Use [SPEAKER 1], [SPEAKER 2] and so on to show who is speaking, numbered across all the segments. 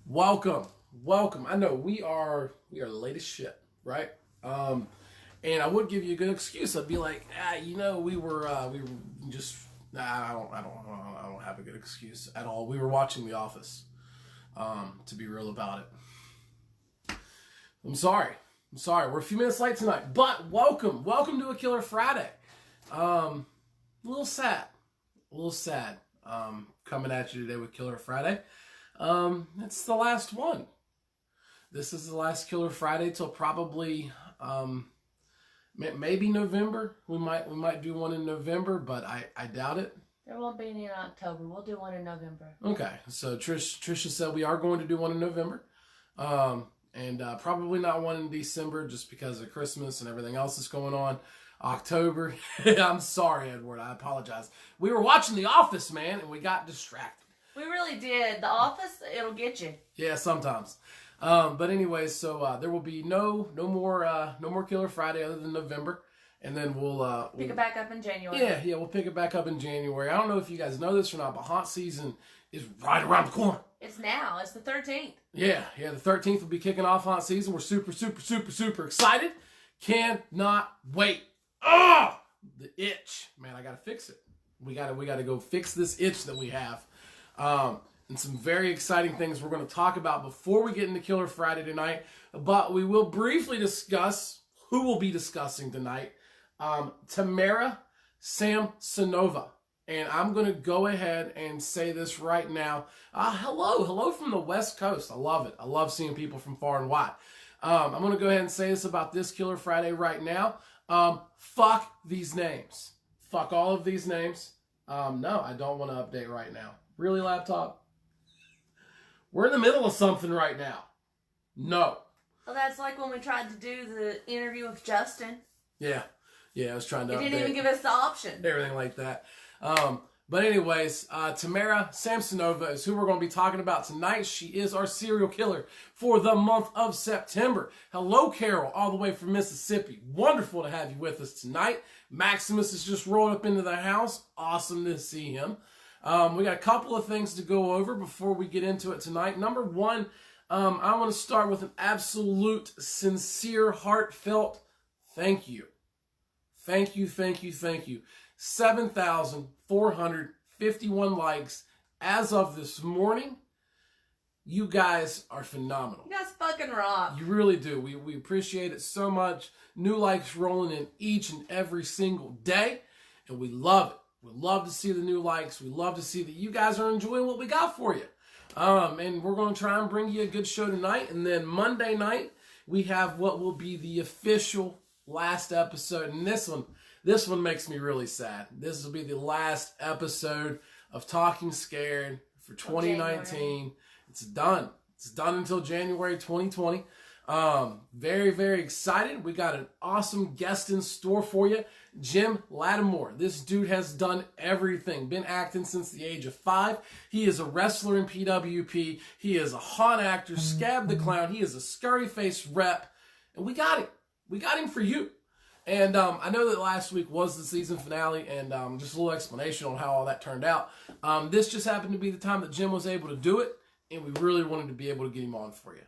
[SPEAKER 1] Welcome. I know we are late as shit, right? And I would give you a good excuse. I'd be like, we were just I don't have a good excuse at all. We were watching The Office. To be real about it. I'm sorry. We're a few minutes late tonight, but welcome to a Killer Friday. A little sad. Coming at you today with Killer Friday. It's the last one. This is the last Killer Friday till probably maybe November. We might do one in November, but I doubt it.
[SPEAKER 2] There won't be any in October. We'll do one in November.
[SPEAKER 1] Okay, so Trisha said we are going to do one in November, and probably not one in December just because of Christmas and everything else that's going on. October. I'm sorry, Edward. I apologize. We were watching The Office, man, and we got distracted.
[SPEAKER 2] We really did. The Office, it'll get you.
[SPEAKER 1] Yeah, sometimes. But anyways, so there will be no more Killer Friday other than November, and then we'll
[SPEAKER 2] pick it back up in January.
[SPEAKER 1] Yeah, we'll pick it back up in January. I don't know if you guys know this or not, but haunt season is right around the corner.
[SPEAKER 2] It's now. It's the 13th.
[SPEAKER 1] Yeah, the 13th will be kicking off haunt season. We're super excited. Cannot wait. The itch, man. I gotta fix it. We gotta go fix this itch that we have. And some very exciting things we're going to talk about before we get into Killer Friday tonight. But we will briefly discuss who we'll be discussing tonight. Tamara Samsonova. And I'm going to go ahead and say this right now. Hello from the West Coast. I love it. I love seeing people from far and wide. I'm going to go ahead and say this about this Killer Friday right now. Fuck these names. Fuck all of these names. No, I don't want to update right now. Really, laptop? We're in the middle of something right now. No.
[SPEAKER 2] Well, that's like when we tried to do the interview with Justin.
[SPEAKER 1] Yeah, I was trying to
[SPEAKER 2] He didn't even give us the option.
[SPEAKER 1] Everything like that. But anyways, Tamara Samsonova is who we're going to be talking about tonight. She is our serial killer for the month of September. Hello, Carol, all the way from Mississippi. Wonderful to have you with us tonight. Maximus has just rolled up into the house. Awesome to see him. We got a couple of things to go over before we get into it tonight. Number one, I want to start with an absolute, sincere, heartfelt thank you. Thank you. 7,451 likes as of this morning. You guys are phenomenal.
[SPEAKER 2] You guys fucking rock.
[SPEAKER 1] You really do. We appreciate it so much. New likes rolling in each and every single day, and we love it. We love to see the new likes. We love to see that you guys are enjoying what we got for you. And we're going to try and bring you a good show tonight. And then Monday night, we have what will be the official last episode. And this one makes me really sad. This will be the last episode of Talking Scared for 2019. It's done. It's done until January 2020. Very, very excited. We got an awesome guest in store for you. Jim Lattimore. This dude has done everything. Been acting since the age of 5. He is a wrestler in PWP. He is a haunt actor, Scab the Clown. He is a scurry face rep. And we got him. We got him for you. And I know that last week was the season finale, and just a little explanation on how all that turned out. This just happened to be the time that Jim was able to do it, and we really wanted to be able to get him on for you.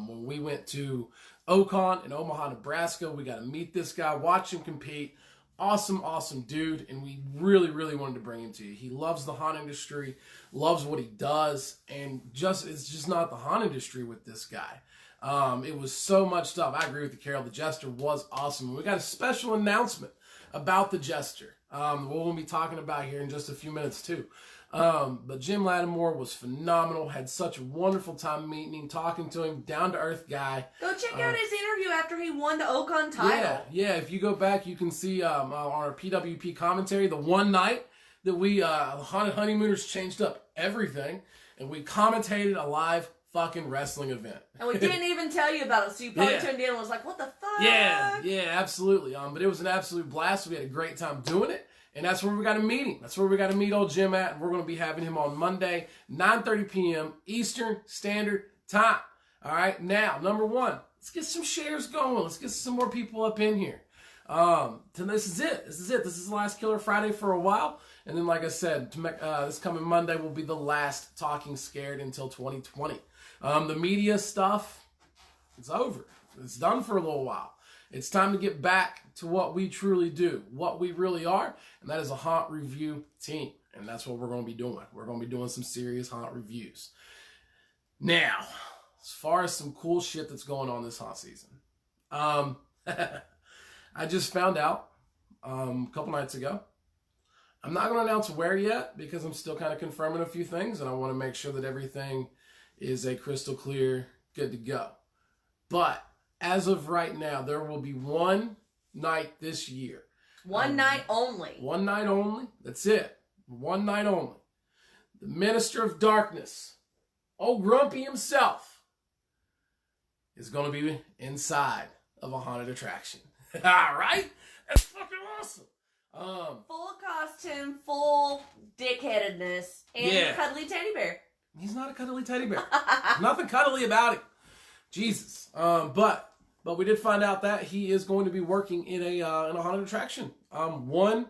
[SPEAKER 1] When we went to Ocon in Omaha, Nebraska, we got to meet this guy, watch him compete. Awesome dude, and we really wanted to bring him to you. He loves the haunt industry, loves what he does, and it's just not the haunt industry with this guy. It was so much stuff. I agree with you, Carol. The Jester was awesome. And we got a special announcement about the Jester. We'll be talking about here in just a few minutes too. But Jim Lattimore was phenomenal. Had such a wonderful time meeting him, talking to him. Down to earth guy.
[SPEAKER 2] Go check out his interview after he won the Ocon title.
[SPEAKER 1] Yeah. If you go back, you can see on our PWP commentary the one night that we Haunted Honeymooners changed up everything, and we commentated a live fucking wrestling event.
[SPEAKER 2] And we didn't even tell you about it, so you probably tuned in and was like, what the fuck?
[SPEAKER 1] Yeah, absolutely. But it was an absolute blast. We had a great time doing it. And that's where we got to meet him. That's where we got to meet old Jim at. And we're going to be having him on Monday, 9:30 p.m. Eastern Standard Time. All right. Now, number one, let's get some shares going. Let's get some more people up in here. This is it. This is the last Killer Friday for a while. And then, like I said, this coming Monday will be the last Talking Scared until 2020. The media stuff, it's over. It's done for a little while. It's time to get back to what we truly do, what we really are, and that is a haunt review team. And that's what we're going to be doing. We're going to be doing some serious haunt reviews. Now, as far as some cool shit that's going on this haunt season, I just found out a couple nights ago. I'm not going to announce where yet because I'm still kind of confirming a few things, and I want to make sure that everything is a crystal clear, good to go. But as of right now, there will be one night this year.
[SPEAKER 2] One night only.
[SPEAKER 1] One night only. That's it. One night only. The Minister of Darkness, old Grumpy himself, is going to be inside of a haunted attraction. All right? That's fucking awesome.
[SPEAKER 2] Full costume, full dickheadedness, and a cuddly teddy bear.
[SPEAKER 1] He's not a cuddly teddy bear. Nothing cuddly about him. Jesus. But we did find out that he is going to be working in a haunted attraction. One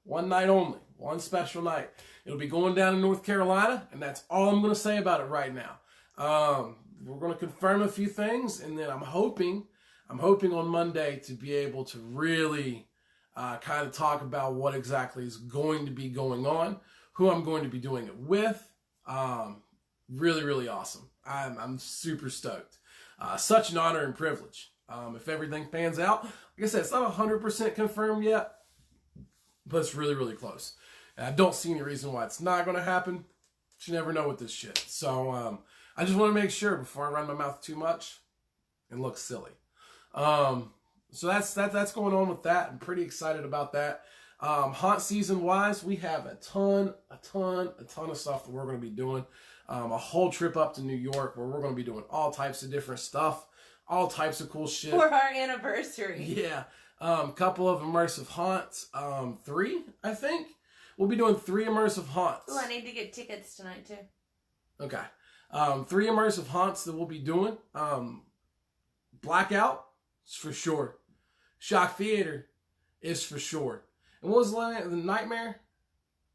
[SPEAKER 1] night only. One special night. It'll be going down in North Carolina, and that's all I'm going to say about it right now. We're going to confirm a few things, and then I'm hoping on Monday to be able to really kind of talk about what exactly is going to be going on, who I'm going to be doing it with. Really, really awesome. I'm super stoked. Such an honor and privilege. If everything pans out, like I said, it's not 100% confirmed yet, but it's really, really close. And I don't see any reason why it's not going to happen. You never know with this shit. So I just want to make sure before I run my mouth too much and look silly. So that's going on with that. I'm pretty excited about that. Haunt season wise, we have a ton of stuff that we're going to be doing. A whole trip up to New York where we're going to be doing all types of different stuff, all types of cool shit.
[SPEAKER 2] For our anniversary.
[SPEAKER 1] Yeah. Couple of immersive haunts. 3, I think. We'll be doing 3 immersive haunts.
[SPEAKER 2] Oh, I need to get tickets tonight too.
[SPEAKER 1] Okay. 3 immersive haunts that we'll be doing. Blackout is for sure. Shock Theater is for sure. And what was the Nightmare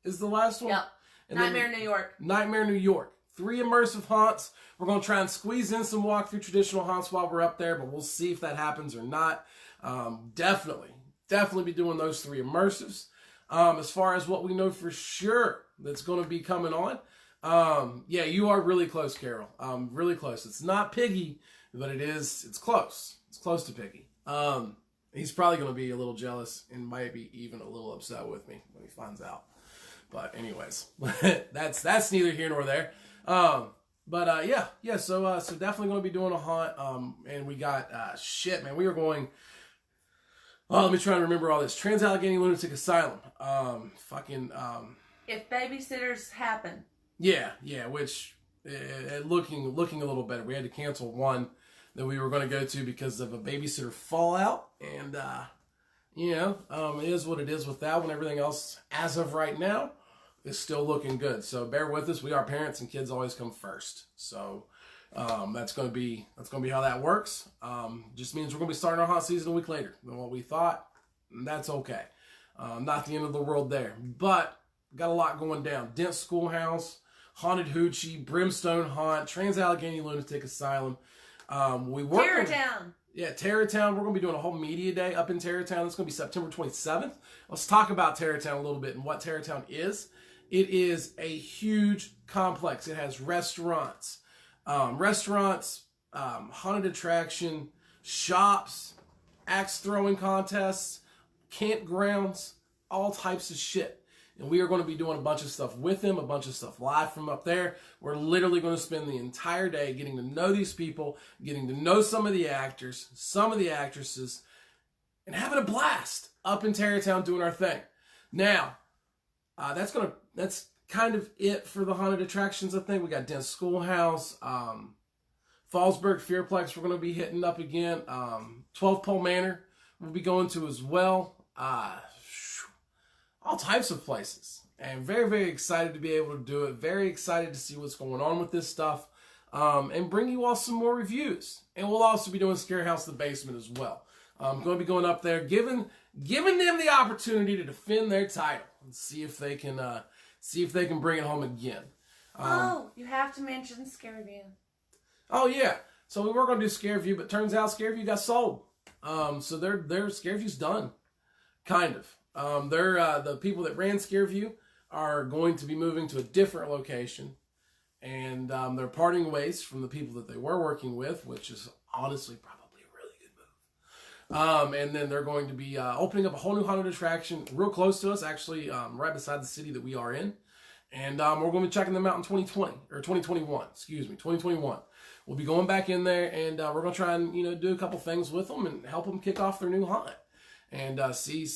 [SPEAKER 1] is the last one?
[SPEAKER 2] Yep.
[SPEAKER 1] And
[SPEAKER 2] Nightmare New York.
[SPEAKER 1] Nightmare New York. 3 immersive haunts. We're going to try and squeeze in some walk-through traditional haunts while we're up there, but we'll see if that happens or not. Definitely be doing those 3 immersives. As far as what we know for sure that's going to be coming on, yeah, you are really close, Carol. Really close. It's not Piggy, but it's close. It's close to Piggy. He's probably going to be a little jealous and might be even a little upset with me when he finds out. But anyways, that's neither here nor there. Yeah. So definitely going to be doing a haunt. And we got shit, man. We are going. Oh, let me try and remember all this. Trans-Allegheny Lunatic Asylum.
[SPEAKER 2] If babysitters happen.
[SPEAKER 1] Yeah. Which looking a little better. We had to cancel one that we were going to go to because of a babysitter fallout, and it is what it is with that one. Everything else, as of right now, is still looking good. So bear with us. We are parents, and kids always come first. So that's going to be how that works. Just means we're going to be starting our haunt season a week later than what we thought. And that's okay. Not the end of the world there, but got a lot going down. Dent Schoolhouse, Haunted Hoochie, Brimstone Haunt, Trans-Allegheny Lunatic Asylum.
[SPEAKER 2] Terrortown.
[SPEAKER 1] Yeah, Terrortown. We're going to be doing a whole media day up in Terrortown. It's going to be September 27th. Let's talk about Terrortown a little bit and what Terrortown is. It is a huge complex. It has restaurants, haunted attraction, shops, axe throwing contests, campgrounds, all types of shit. And we are going to be doing a bunch of stuff with them, a bunch of stuff live from up there. We're literally going to spend the entire day getting to know these people, getting to know some of the actors, some of the actresses, and having a blast up in Terrortown doing our thing. Now, that's kind of it for the haunted attractions, I think. We got Dent Schoolhouse, Fallsburg Fearplex we're going to be hitting up again. 12 Pole Manor we'll be going to as well. All types of places. And very, very excited to be able to do it. Very excited to see what's going on with this stuff. And bring you all some more reviews. And we'll also be doing Scare House the Basement as well. I'm going to be going up there, giving them the opportunity to defend their title and see if they can bring it home again.
[SPEAKER 2] You have to mention Scareview.
[SPEAKER 1] Oh yeah, so we were going to do Scareview, but turns out Scareview got sold. So their Scareview's done, kind of. The people that ran Scareview are going to be moving to a different location, and they're parting ways from the people that they were working with, which is honestly probably a really good move. And then they're going to be opening up a whole new haunted attraction real close to us, actually right beside the city that we are in. And we're going to be checking them out in 2021. We'll be going back in there, and we're going to try and do a couple things with them and help them kick off their new haunt, and see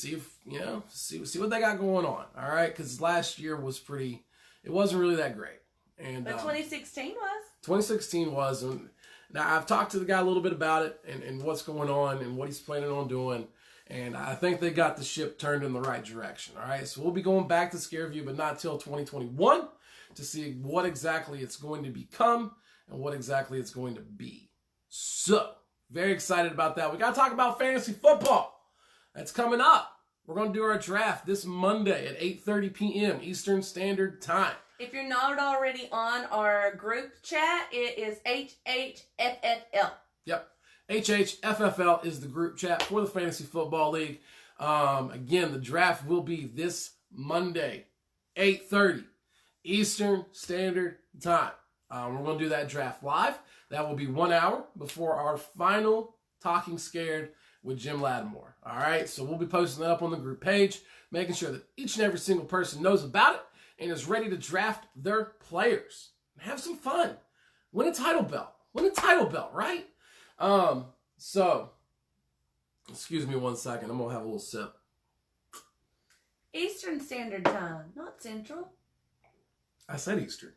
[SPEAKER 1] what they got going on. All right, because last year was it wasn't really that great, and
[SPEAKER 2] but 2016 was.
[SPEAKER 1] 2016 was, and now I've talked to the guy a little bit about it and what's going on and what he's planning on doing. And I think they got the ship turned in the right direction. All right, so we'll be going back to Scareview, but not till 2021 to see what exactly it's going to become and what exactly it's going to be. So, very excited about that. We got to talk about fantasy football. That's coming up. We're going to do our draft this Monday at 8:30 p.m. Eastern Standard Time.
[SPEAKER 2] If you're not already on our group chat, it is HHFFL.
[SPEAKER 1] Yep. HHFFL is the group chat for the Fantasy Football League. Again, the draft will be this Monday, 8:30 Eastern Standard Time. We're going to do that draft live. That will be 1 hour before our final Talking Scared with Jim Lattimore. All right, so we'll be posting that up on the group page, making sure that each and every single person knows about it and is ready to draft their players. Have some fun. Win a title belt. Right? So, excuse me 1 second. I'm going to have a little sip.
[SPEAKER 2] Eastern Standard Time, not Central.
[SPEAKER 1] I said Eastern.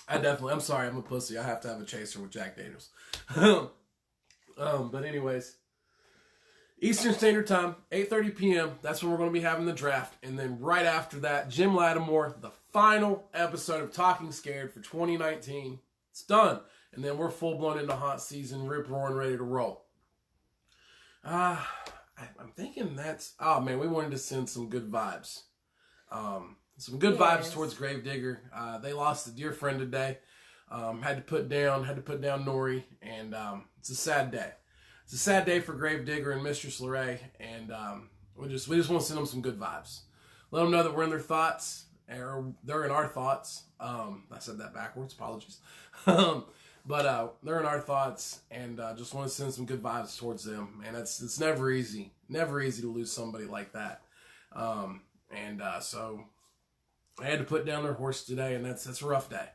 [SPEAKER 1] I'm sorry, I'm a pussy. I have to have a chaser with Jack Daniels. But anyways, Eastern Standard Time, 8:30 p.m. That's when we're going to be having the draft. And then right after that, Jim Lattimore, the final episode of Talking Scared for 2019. It's done. And then we're full-blown into haunt season, rip-roaring, ready to roll. I'm thinking oh man, we wanted to send some good vibes. Some good vibes towards Gravedigger. They lost a dear friend today. Had to put down Nori, and it's a sad day. It's a sad day for Gravedigger and Mistress LeRae, and we just want to send them some good vibes. Let them know that we're in their thoughts, or they're in our thoughts. I said that backwards. Apologies. But they're in our thoughts, and just want to send some good vibes towards them. And it's never easy to lose somebody like that. So I had to put down their horse today, and that's a rough day.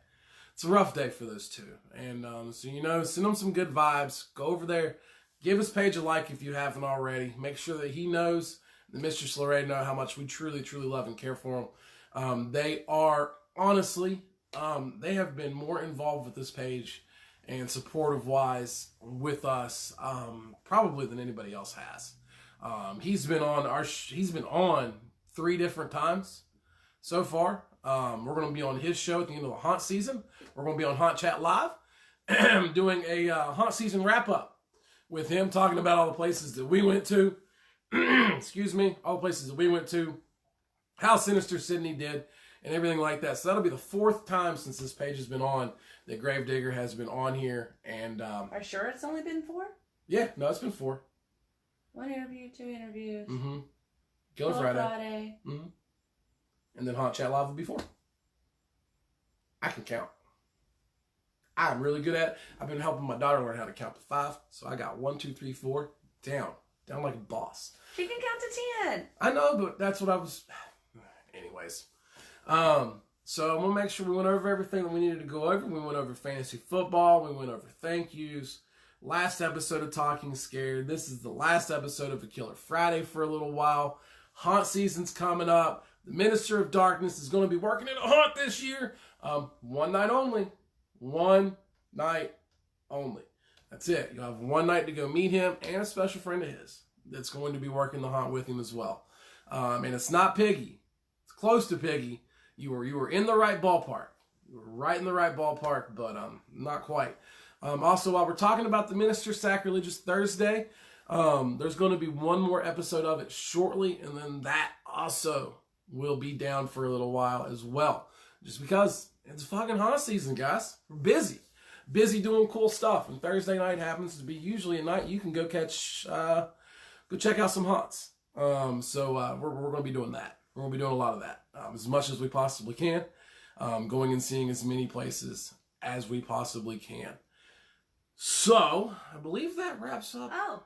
[SPEAKER 1] It's a rough day for those two. And so send them some good vibes. Go over there, give his page a like if you haven't already. Make sure that he knows, the Mistress LeRae know how much we truly, truly love and care for him. They are honestly, they have been more involved with this page and supportive-wise with us, probably than anybody else has. He's been on 3 different times so far. We're going to be on his show at the end of the haunt season. We're going to be on Haunt Chat Live, doing a haunt season wrap-up with him, talking about all the places that we went to. Excuse me, all the places that we went to, how Sinister Sydney did, and everything like that. So that'll be the 4th time since this page has been on that Gravedigger has been on here. And
[SPEAKER 2] are sure it's only been 4?
[SPEAKER 1] Yeah, no, it's been 4.
[SPEAKER 2] 1 interview, 2 interviews.
[SPEAKER 1] Mm-hmm. Killer Friday. Mm-hmm. And then Haunt Chat Live will be 4. I can count. I'm really good at it. I've been helping my daughter learn how to count to 5. So I got 1, 2, 3, 4 down like a boss.
[SPEAKER 2] She can count to 10.
[SPEAKER 1] I know, but that's what I was. Anyways, so I'm gonna make sure we went over everything that we needed to go over. We went over fantasy football. We went over thank yous. Last episode of Talking Scared. This is the last episode of a Killer Friday for a little while. Haunt season's coming up. The Minister of Darkness is going to be working in a haunt this year. 1 night only. 1 night only. That's it. You'll have 1 night to go meet him and a special friend of his that's going to be working the haunt with him as well. And it's not Piggy. It's close to Piggy. You were in the right ballpark. You were right in the right ballpark, but not quite. Also, while we're talking about the Minister Sacrilegious Thursday, there's going to be one more episode of it shortly, and then that also will be down for a little while as well. Just because it's fucking haunt season, guys. We're busy doing cool stuff, and Thursday night happens to be usually a night you can go check out some haunts. So we're going to be doing that. We're going to be doing a lot of that, as much as we possibly can, going and seeing as many places as we possibly can. So I believe that wraps up.
[SPEAKER 2] Oh,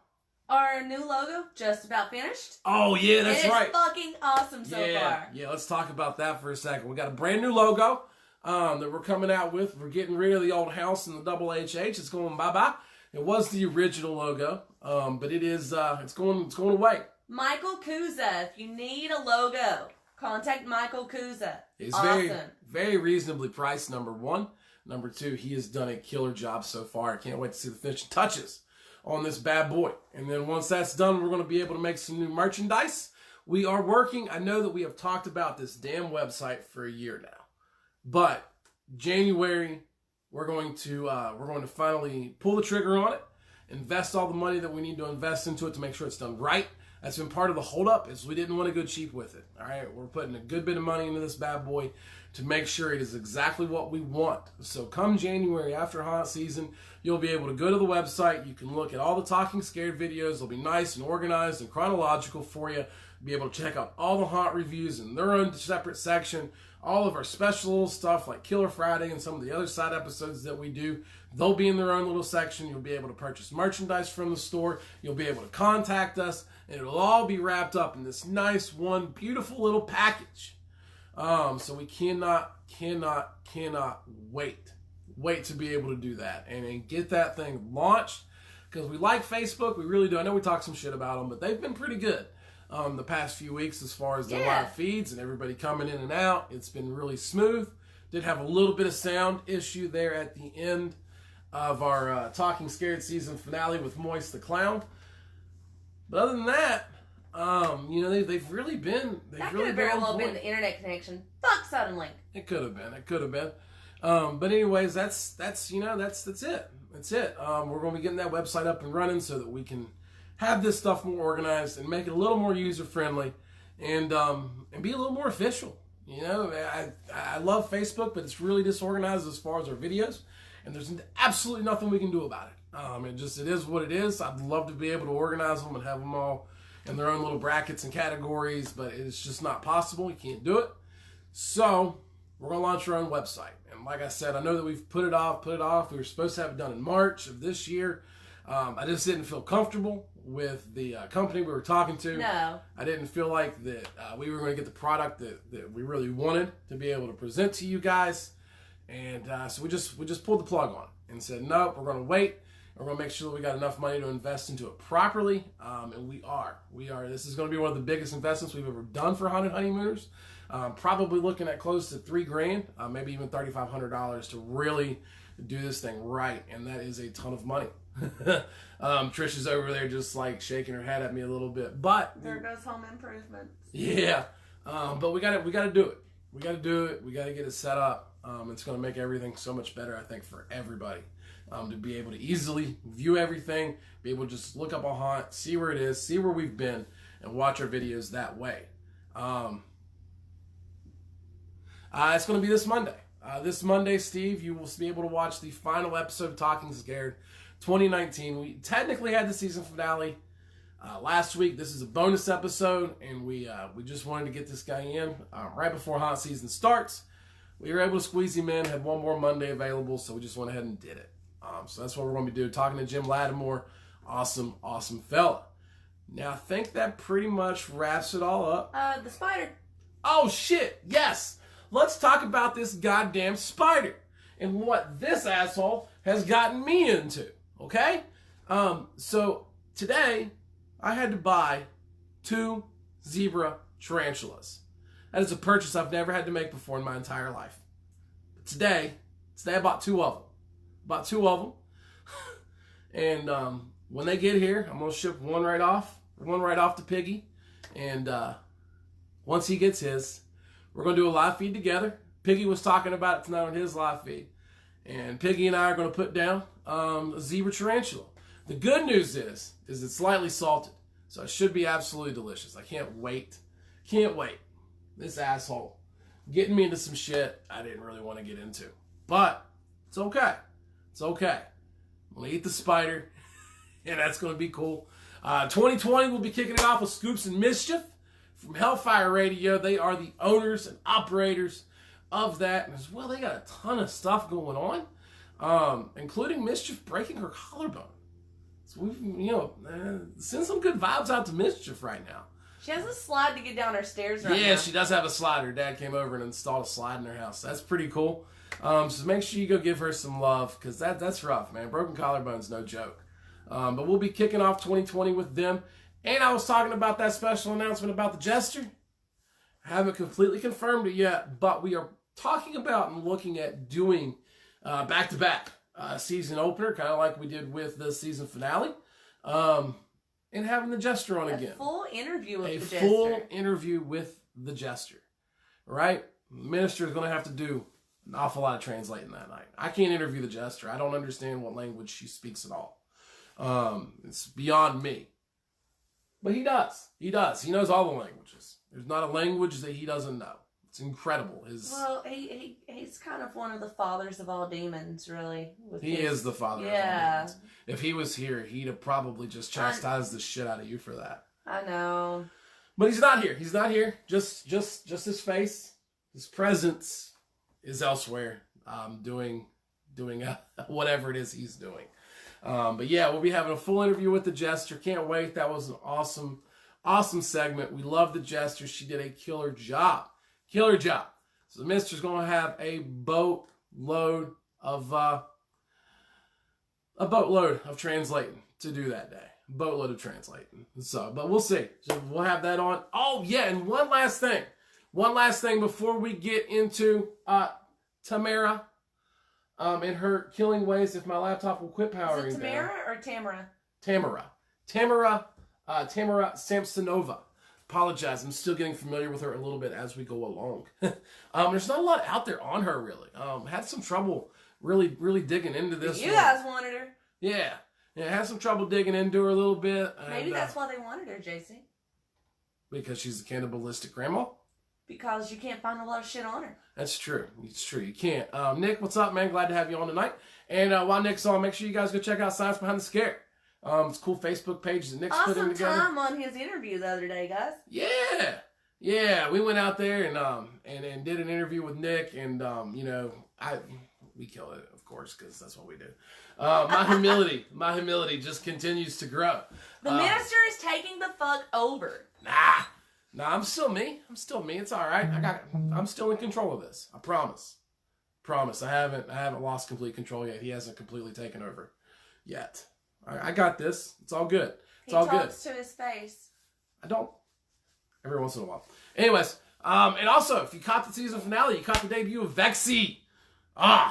[SPEAKER 2] our new logo just about finished.
[SPEAKER 1] Oh yeah, that's right.
[SPEAKER 2] It's fucking awesome so far.
[SPEAKER 1] Yeah, let's talk about that for a second. We got a brand new logo that we're coming out with. We're getting rid of the old house and the double HH. It's going bye-bye. It was the original logo, but it is it's going away.
[SPEAKER 2] Michael Kuza, if you need a logo, contact Michael Kuza.
[SPEAKER 1] He's
[SPEAKER 2] awesome.
[SPEAKER 1] very reasonably priced, number one. Number two, he has done a killer job so far. I can't wait to see the finishing touches on this bad boy. And then once that's done, we're going to be able to make some new merchandise. We are working. I know that we have talked about this damn website for a year now. But January, we're going to finally pull the trigger on it, invest all the money that we need to invest into it to make sure it's done right. That's been part of the holdup, is we didn't want to go cheap with it. All right, we're putting a good bit of money into this bad boy to make sure it is exactly what we want. So come January, after haunt season, you'll be able to go to the website. You can look at all the Talking Scared videos. They'll be nice and organized and chronological for you. Be able to check out all the haunt reviews in their own separate section. All of our special stuff like Killer Friday and some of the other side episodes that we do, they'll be in their own little section. You'll be able to purchase merchandise from the store. You'll be able to contact us, and it'll all be wrapped up in this nice one beautiful little package. So we cannot wait to be able to do that and get that thing launched, because we like Facebook. We really do. I know we talk some shit about them, but they've been pretty good the past few weeks as far as the live feeds and everybody coming in and out. It's been really smooth. Did have a little bit of sound issue there at the end of our Talking Scared season finale with Moist the Clown. But other than that, they've really been.
[SPEAKER 2] That could have very well been the internet connection. Fuck Suddenlink.
[SPEAKER 1] It could have been. But anyways, that's it. That's it. We're going to be getting that website up and running so that we can have this stuff more organized and make it a little more user friendly, and be a little more official. I love Facebook, but it's really disorganized as far as our videos, and there's absolutely nothing we can do about it. It is what it is. I'd love to be able to organize them and have them all in their own little brackets and categories, but it's just not possible. You can't do it. So we're going to launch our own website. And like I said, I know that we've put it off. We were supposed to have it done in March of this year. I just didn't feel comfortable with the company we were talking to.
[SPEAKER 2] No.
[SPEAKER 1] I didn't feel like that we were going to get the product that we really wanted to be able to present to you guys. And so we just pulled the plug on it and said, nope, we're going to wait. We're going to make sure that we got enough money to invest into it properly. And we are. This is going to be one of the biggest investments we've ever done for Haunted Honeymooners. Probably looking at close to $3,000, maybe even $3,500 to really do this thing right. And that is a ton of money. Trish is over there just like shaking her head at me a little bit, but
[SPEAKER 2] there goes home improvements.
[SPEAKER 1] Yeah, but we got to do it. We got to do it. We got to get it set up. It's going to make everything so much better, I think, for everybody. To be able to easily view everything, be able to just look up a haunt, see where it is, see where we've been, and watch our videos that way. It's going to be this Monday. This Monday, Steve, you will be able to watch the final episode of Talking Scared 2019. We technically had the season finale last week. This is a bonus episode, and we just wanted to get this guy in right before haunt season starts. We were able to squeeze him in, had one more Monday available, so we just went ahead and did it. So that's what we're going to be doing, talking to Jim Lattimore. Awesome fella. Now, I think that pretty much wraps it all up.
[SPEAKER 2] The spider.
[SPEAKER 1] Oh, shit, yes. Let's talk about this goddamn spider and what this asshole has gotten me into, okay? So today, I had to buy 2 zebra tarantulas. That is a purchase I've never had to make before in my entire life. But today I bought 2 of them. And when they get here, I'm going to ship one right off to Piggy. And once he gets his, we're going to do a live feed together. Piggy was talking about it tonight on his live feed. And Piggy and I are going to put down a zebra tarantula. The good news is it's slightly salted. So it should be absolutely delicious. I can't wait. Can't wait. This asshole getting me into some shit I didn't really want to get into. But it's okay. It's okay. I'm going to eat the spider. And that's going to be cool. 2020, we'll be kicking it off with Scoops and Mischief from Hellfire Radio. They are the owners and operators of that. And as well, they got a ton of stuff going on, including Mischief breaking her collarbone. So we've, send some good vibes out to Mischief right now.
[SPEAKER 2] She has a slide to get down her stairs right now.
[SPEAKER 1] Yeah, she does have a slide. Her dad came over and installed a slide in her house. That's pretty cool. So make sure you go give her some love, because that's rough, man. Broken collarbone's no joke. But we'll be kicking off 2020 with them. And I was talking about that special announcement about the Jester. I haven't completely confirmed it yet, but we are talking about and looking at doing back-to-back season opener, kind of like we did with the season finale, and having the Jester on again.
[SPEAKER 2] A full interview with the Jester.
[SPEAKER 1] A full interview with the Jester. Right? The minister is going to have to do an awful lot of translating that night. I can't interview the Jester. I don't understand what language she speaks at all. It's beyond me. But he does. He does. He knows all the languages. There's not a language that he doesn't know. It's incredible.
[SPEAKER 2] Well, he's kind of one of the fathers of all demons, really.
[SPEAKER 1] He is the father of all demons. If he was here, he'd have probably just chastised the shit out of you for that.
[SPEAKER 2] I know.
[SPEAKER 1] But he's not here. He's not here. Just his face. His presence is elsewhere, doing whatever it is he's doing. But yeah, we'll be having a full interview with the Jester. Can't wait. That was an awesome segment. We love the Jester. She did a killer job. Killer job. So the minister's going to have a boatload of translating to do that day. Boatload of translating. So, but we'll see. So we'll have that on. Oh yeah, and one last thing. One last thing before we get into Tamara. In her killing ways, if my laptop will quit powering down.
[SPEAKER 2] Is it Tamara or Tamara?
[SPEAKER 1] Tamara Samsonova. Apologize, I'm still getting familiar with her a little bit as we go along. There's not a lot out there on her, really. Had some trouble really digging into this.
[SPEAKER 2] You guys wanted her.
[SPEAKER 1] Yeah, had some trouble digging into her a little bit.
[SPEAKER 2] Maybe that's why they wanted her, JC.
[SPEAKER 1] Because she's a cannibalistic grandma?
[SPEAKER 2] Because you can't find a lot of shit on her.
[SPEAKER 1] That's true. It's true. You can't. Nick, what's up, man? Glad to have you on tonight. And while Nick's on, make sure you guys go check out Science Behind the Scare. It's a cool Facebook page that Nick's putting together.
[SPEAKER 2] Awesome time on his interview the other day, guys.
[SPEAKER 1] Yeah. We went out there and did an interview with Nick, and we killed it, of course, because that's what we do. My humility just continues to grow.
[SPEAKER 2] The minister is taking the fuck over.
[SPEAKER 1] Nah, I'm still me. It's all right. I'm still in control of this. I promise. I haven't lost complete control yet. He hasn't completely taken over yet. I got this. It's all good. It's all good.
[SPEAKER 2] He talks to his face.
[SPEAKER 1] I don't. Every once in a while. Anyways, and also, if you caught the season finale, you caught the debut of Vexy.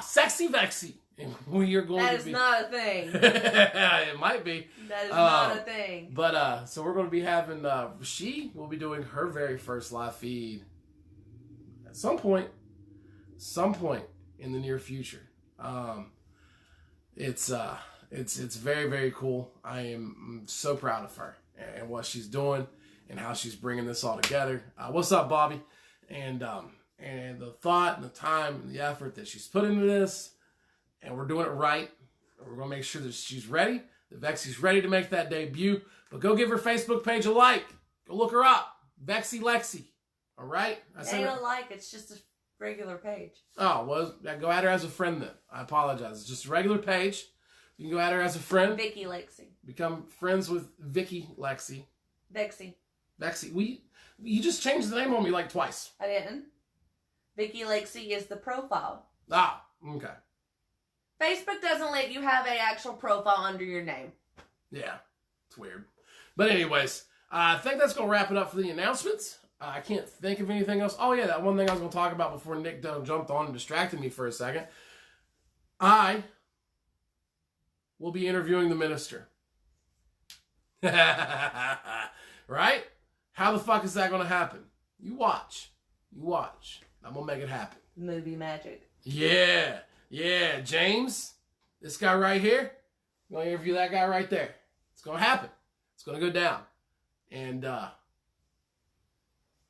[SPEAKER 1] Sexy Vexy. And we are going
[SPEAKER 2] that
[SPEAKER 1] to
[SPEAKER 2] is
[SPEAKER 1] be...
[SPEAKER 2] not a thing.
[SPEAKER 1] It might be.
[SPEAKER 2] That is not a thing.
[SPEAKER 1] But, so we're going to be having, she will be doing her very first live feed at some point in the near future. It's very, very cool. I am so proud of her and what she's doing and how she's bringing this all together. What's up, Bobby? And the thought and the time and the effort that she's put into this, and we're doing it right. We're going to make sure that she's ready, that Vexy's ready to make that debut. But go give her Facebook page a like. Go look her up. Vexy Lexi. All right?
[SPEAKER 2] It ain't a like. It's just a regular page.
[SPEAKER 1] Oh, well, go at her as a friend then. I apologize. It's just a regular page. You can go at her as a friend.
[SPEAKER 2] Vicky Lexi.
[SPEAKER 1] Become friends with Vicky Lexi.
[SPEAKER 2] Vexy.
[SPEAKER 1] You just changed the name on me like twice.
[SPEAKER 2] I didn't. Vicky Lexi is the profile.
[SPEAKER 1] Okay.
[SPEAKER 2] Facebook doesn't let you have an actual profile under your name.
[SPEAKER 1] Yeah, it's weird. But anyways, I think that's going to wrap it up for the announcements. I can't think of anything else. Oh yeah, that one thing I was going to talk about before Nick jumped on and distracted me for a second. I will be interviewing the minister. Right? How the fuck is that going to happen? You watch. I'm going to make it happen.
[SPEAKER 2] Movie magic.
[SPEAKER 1] Yeah. Yeah, James, this guy right here, I'm going to interview that guy right there. It's going to happen. It's going to go down. And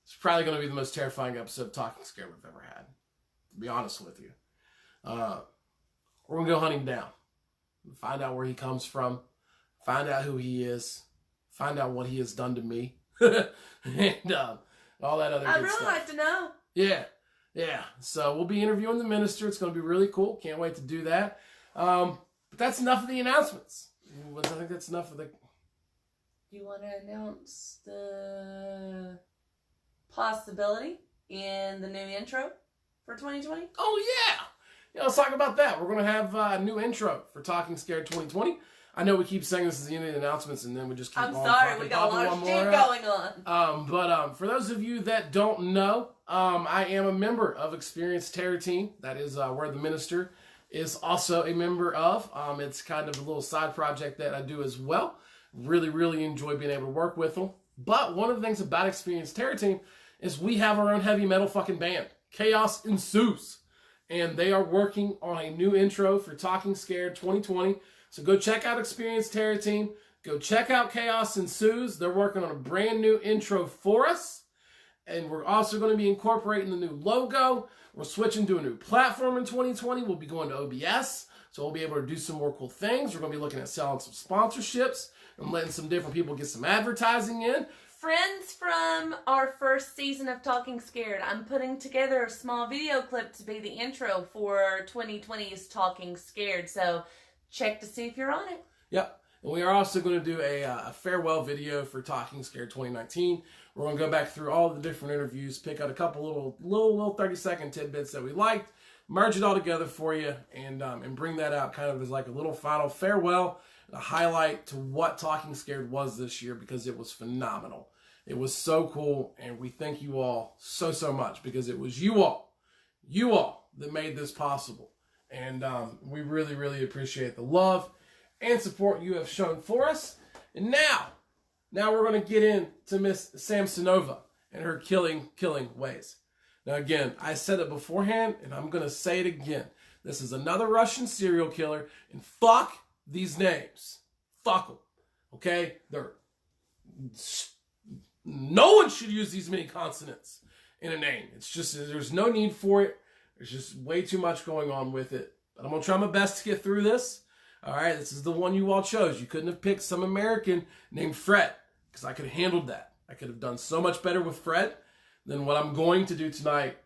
[SPEAKER 1] it's probably going to be the most terrifying episode of Talking Scared we've ever had, to be honest with you. We're going to go hunt him down. Find out where he comes from. Find out who he is. Find out what he has done to me. And all that other good stuff.
[SPEAKER 2] I'd really like to know.
[SPEAKER 1] Yeah. Yeah. So we'll be interviewing the minister. It's going to be really cool. Can't wait to do that. But that's enough of the announcements. I think that's enough of the...
[SPEAKER 2] You want to announce the possibility in the new intro for 2020?
[SPEAKER 1] Oh, yeah. Yeah, let's talk about that. We're going to have a new intro for Talking Scared 2020. I know we keep saying this is the end of the announcements, and then we just keep
[SPEAKER 2] I'm sorry, we got a lot of shit going on.
[SPEAKER 1] But for those of you that don't know, I am a member of Experienced Terror Team. That is where the minister is also a member of. It's kind of a little side project that I do as well. Really, really enjoy being able to work with them. But one of the things about Experienced Terror Team is we have our own heavy metal fucking band, Chaos Ensues. And they are working on a new intro for Talking Scared 2020. So go check out Experienced Terror Team. Go check out Chaos Ensues. They're working on a brand new intro for us. And we're also going to be incorporating the new logo. We're switching to a new platform in 2020. We'll be going to OBS. So we'll be able to do some more cool things. We're going to be looking at selling some sponsorships and letting some different people get some advertising in.
[SPEAKER 2] Friends from our first season of Talking Scared, I'm putting together a small video clip to be the intro for 2020's Talking Scared. So check to see if you're on it.
[SPEAKER 1] Yep. And we are also going to do a farewell video for Talking Scared 2019. We're going to go back through all the different interviews, pick out a couple little 30-second tidbits that we liked, merge it all together for you, and bring that out kind of as like a little final farewell, a highlight to what Talking Scared was this year, because it was phenomenal. It was so cool, and we thank you all so, so much, because it was you all that made this possible. And we really, really appreciate the love and support you have shown for us. And now we're going to get into Miss Samsonova and her killing ways. Now, again, I said it beforehand, and I'm going to say it again. This is another Russian serial killer, and fuck these names. Fuck them. Okay? No one should use these many consonants in a name. It's just, there's no need for it. There's just way too much going on with it. But I'm going to try my best to get through this. All right? This is the one you all chose. You couldn't have picked some American named Fred, because I could have handled that. I could have done so much better with Fred than what I'm going to do tonight.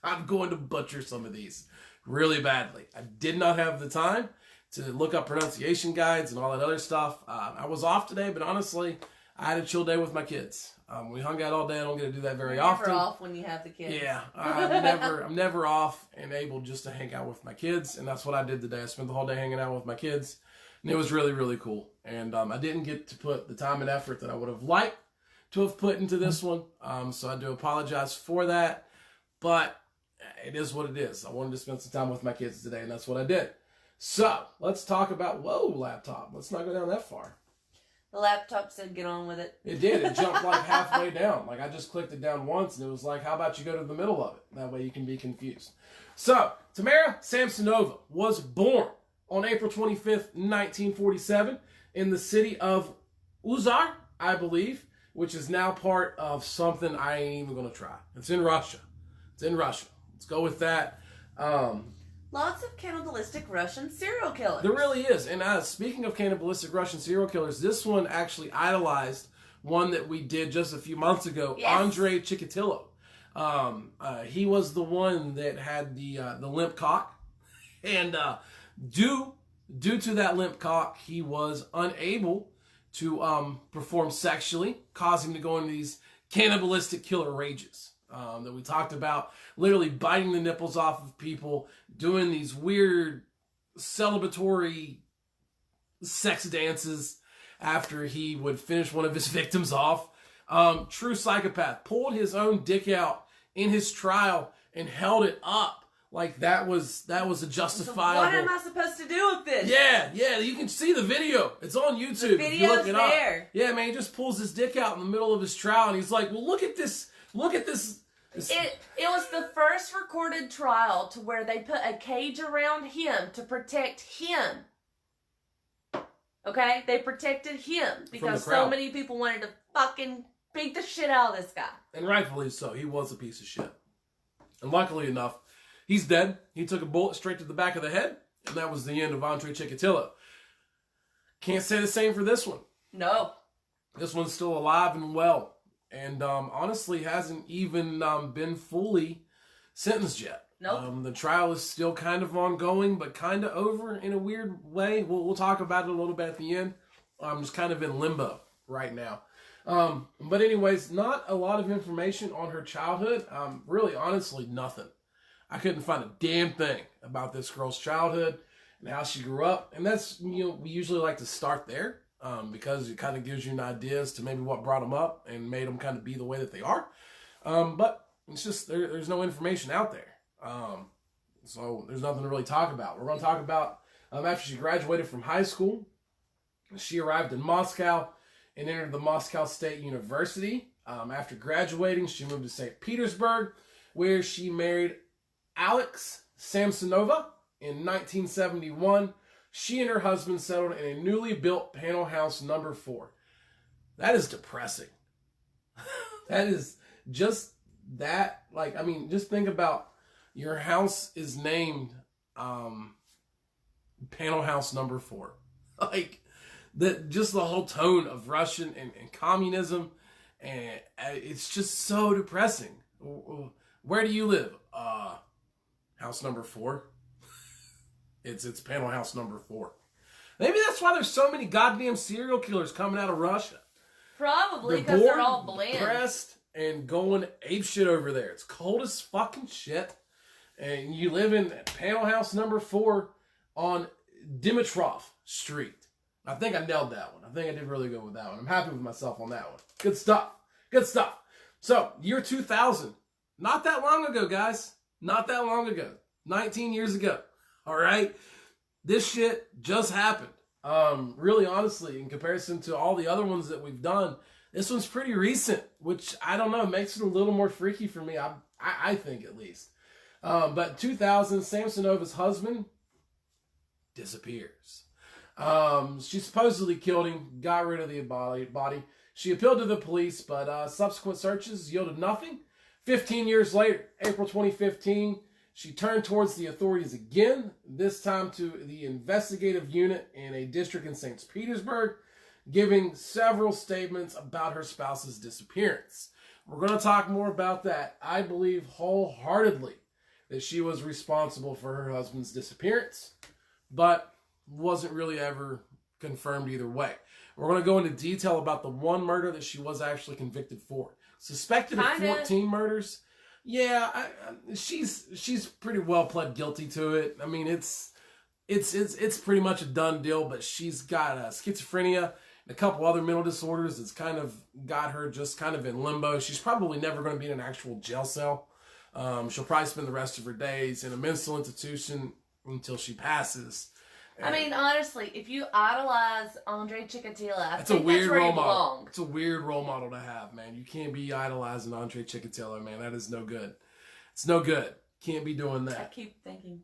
[SPEAKER 1] I'm going to butcher some of these really badly. I did not have the time to look up pronunciation guides and all that other stuff. I was off today, but honestly, I had a chill day with my kids. We hung out all day. I don't get to do that very often.
[SPEAKER 2] You're never off when you have the kids.
[SPEAKER 1] Yeah, I'm never off and able just to hang out with my kids, and that's what I did today. I spent the whole day hanging out with my kids, and it was really, really cool. And I didn't get to put the time and effort that I would have liked to have put into this one, so I do apologize for that, but it is what it is. I wanted to spend some time with my kids today, and that's what I did. So, let's talk about, whoa, laptop. Let's not go down that far.
[SPEAKER 2] The laptop said get on with it.
[SPEAKER 1] It did. It jumped like halfway down. Like I just clicked it down once, and it was like, how about you go to the middle of it? That way you can be confused. So, Tamara Samsonova was born on April 25th, 1947 in the city of Uzar, I believe, which is now part of something I ain't even going to try. It's in Russia. Let's go with that.
[SPEAKER 2] Lots of cannibalistic Russian serial killers.
[SPEAKER 1] There really is. And speaking of cannibalistic Russian serial killers, this one actually idolized one that we did just a few months ago, yes. Andrei Chikatilo. He was the one that had the limp cock. And due to that limp cock, he was unable to perform sexually, causing him to go into these cannibalistic killer rages that we talked about, literally biting the nipples off of people, doing these weird celebratory sex dances after he would finish one of his victims off. True psychopath. Pulled his own dick out in his trial and held it up like that was a justifiable.
[SPEAKER 2] So what am I supposed to do with this?
[SPEAKER 1] Yeah, you can see the video. It's on YouTube.
[SPEAKER 2] The video's there.
[SPEAKER 1] Yeah, man, he just pulls his dick out in the middle of his trial, and he's like, well, look at this
[SPEAKER 2] It was the first recorded trial to where they put a cage around him to protect him. Okay? They protected him because so many people wanted to fucking beat the shit out of this guy.
[SPEAKER 1] And rightfully so. He was a piece of shit. And luckily enough, he's dead. He took a bullet straight to the back of the head, and that was the end of Andre Chikatilo. Can't say the same for this one.
[SPEAKER 2] No.
[SPEAKER 1] This one's still alive and well. And honestly hasn't even been fully sentenced yet.
[SPEAKER 2] Nope.
[SPEAKER 1] The trial is still kind of ongoing, but kind of over in a weird way. We'll talk about it a little bit at the end. I'm just kind of in limbo right now. But anyways, not a lot of information on her childhood. Really, honestly, nothing. I couldn't find a damn thing about this girl's childhood and how she grew up. And that's, we usually like to start there. Because it kind of gives you an idea as to maybe what brought them up and made them kind of be the way that they are. But it's just, there's no information out there. So there's nothing to really talk about. We're going to talk about after she graduated from high school, she arrived in Moscow and entered the Moscow State University. After graduating, she moved to St. Petersburg, where she married Alex Samsonova in 1971. She and her husband settled in a newly built panel house number 4. That is depressing. That is just that. Like, I mean, just think about your house is named panel house number 4. Like, just the whole tone of Russian and communism. And it's just so depressing. Where do you live? House number 4. It's panel house number 4. Maybe that's why there's so many goddamn serial killers coming out of Russia.
[SPEAKER 2] Probably because they're all bland.
[SPEAKER 1] Depressed, and going apeshit over there. It's cold as fucking shit. And you live in panel house number 4 on Dimitrov Street. I think I nailed that one. I think I did really good with that one. I'm happy with myself on that one. Good stuff. Good stuff. So, year 2000. Not that long ago, guys. Not that long ago. 19 years ago. All right, this shit just happened. Really, honestly, in comparison to all the other ones that we've done, this one's pretty recent, which I don't know, makes it a little more freaky for me. I think at least. But 2000, Samsonova's husband disappears. She supposedly killed him, got rid of the body. She appealed to the police, but subsequent searches yielded nothing. 15 years later, April 2015. She turned towards the authorities again, this time to the investigative unit in a district in St. Petersburg, giving several statements about her spouse's disappearance. We're going to talk more about that. I believe wholeheartedly that she was responsible for her husband's disappearance, but wasn't really ever confirmed either way. We're going to go into detail about the one murder that she was actually convicted for. Suspected of 14 murders. Yeah, she's pretty well pled guilty to it. I mean, it's pretty much a done deal. But she's got schizophrenia and a couple other mental disorders that's kind of got her just kind of in limbo. She's probably never going to be in an actual jail cell. She'll probably spend the rest of her days in a mental institution until she passes.
[SPEAKER 2] I mean, honestly, if you idolize Andre Chikatilo, I
[SPEAKER 1] think
[SPEAKER 2] that's where you
[SPEAKER 1] belong.
[SPEAKER 2] belong.
[SPEAKER 1] It's a weird role model to have, man. You can't be idolizing Andre Chikatilo, man. That is no good. It's no good. Can't be doing that.
[SPEAKER 2] I keep thinking.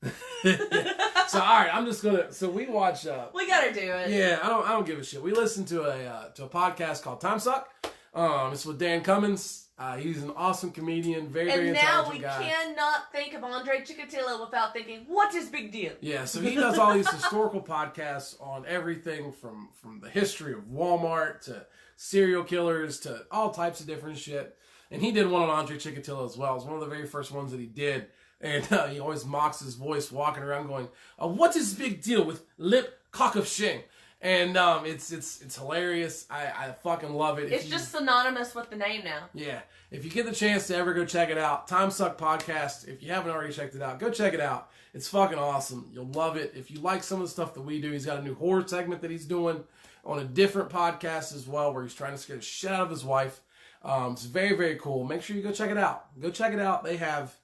[SPEAKER 1] So, all right, I'm just gonna. So we watch.
[SPEAKER 2] We gotta do it.
[SPEAKER 1] Yeah, I don't give a shit. We listen to a podcast called Time Suck. It's with Dan Cummins. He's an awesome comedian, very intelligent guy.
[SPEAKER 2] And now we cannot think of Andre Chikatilo without thinking, what's his big deal?
[SPEAKER 1] Yeah, so he does all these historical podcasts on everything from the history of Walmart to serial killers to all types of different shit. And he did one on Andre Chikatilo as well. It was one of the very first ones that he did. And he always mocks his voice walking around going, what's his big deal with lip cock of shame? And it's hilarious. I fucking love it.
[SPEAKER 2] It's just synonymous with the name now.
[SPEAKER 1] Yeah. If you get the chance to ever go check it out, Time Suck Podcast, if you haven't already checked it out, go check it out. It's fucking awesome. You'll love it. If you like some of the stuff that we do, he's got a new horror segment that he's doing on a different podcast as well, where he's trying to scare the shit out of his wife. It's very, very cool. Make sure you go check it out. Go check it out. They have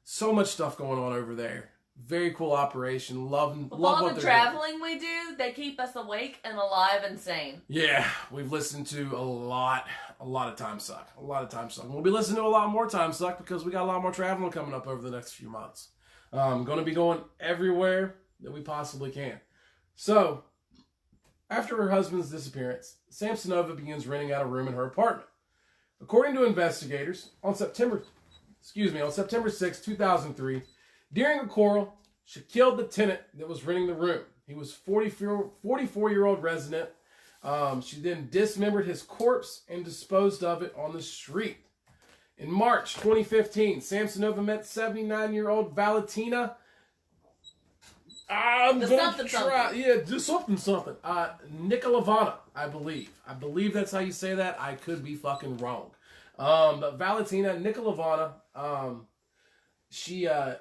[SPEAKER 1] so much stuff going on over there Very cool operation. Love
[SPEAKER 2] With
[SPEAKER 1] what
[SPEAKER 2] all
[SPEAKER 1] they're
[SPEAKER 2] the
[SPEAKER 1] doing.
[SPEAKER 2] traveling we do, they keep us awake and alive and sane.
[SPEAKER 1] Yeah, we've listened to a lot of Time Suck. A lot of Time Suck. We'll be listening to a lot more Time Suck because we got a lot more traveling coming up over the next few months. Going to be going everywhere that we possibly can. So, after her husband's disappearance, Samsonova begins renting out a room in her apartment. According to investigators, on September 6, 2003, during a quarrel, she killed the tenant that was renting the room. He was 44-year-old resident. She then dismembered his corpse and disposed of it on the street. In March 2015, Samsonova met 79-year-old Valentina. I'm going to try. Yeah, do something. Nikolavana, I believe. I believe that's how you say that. I could be fucking wrong. But Valentina Nikolavana,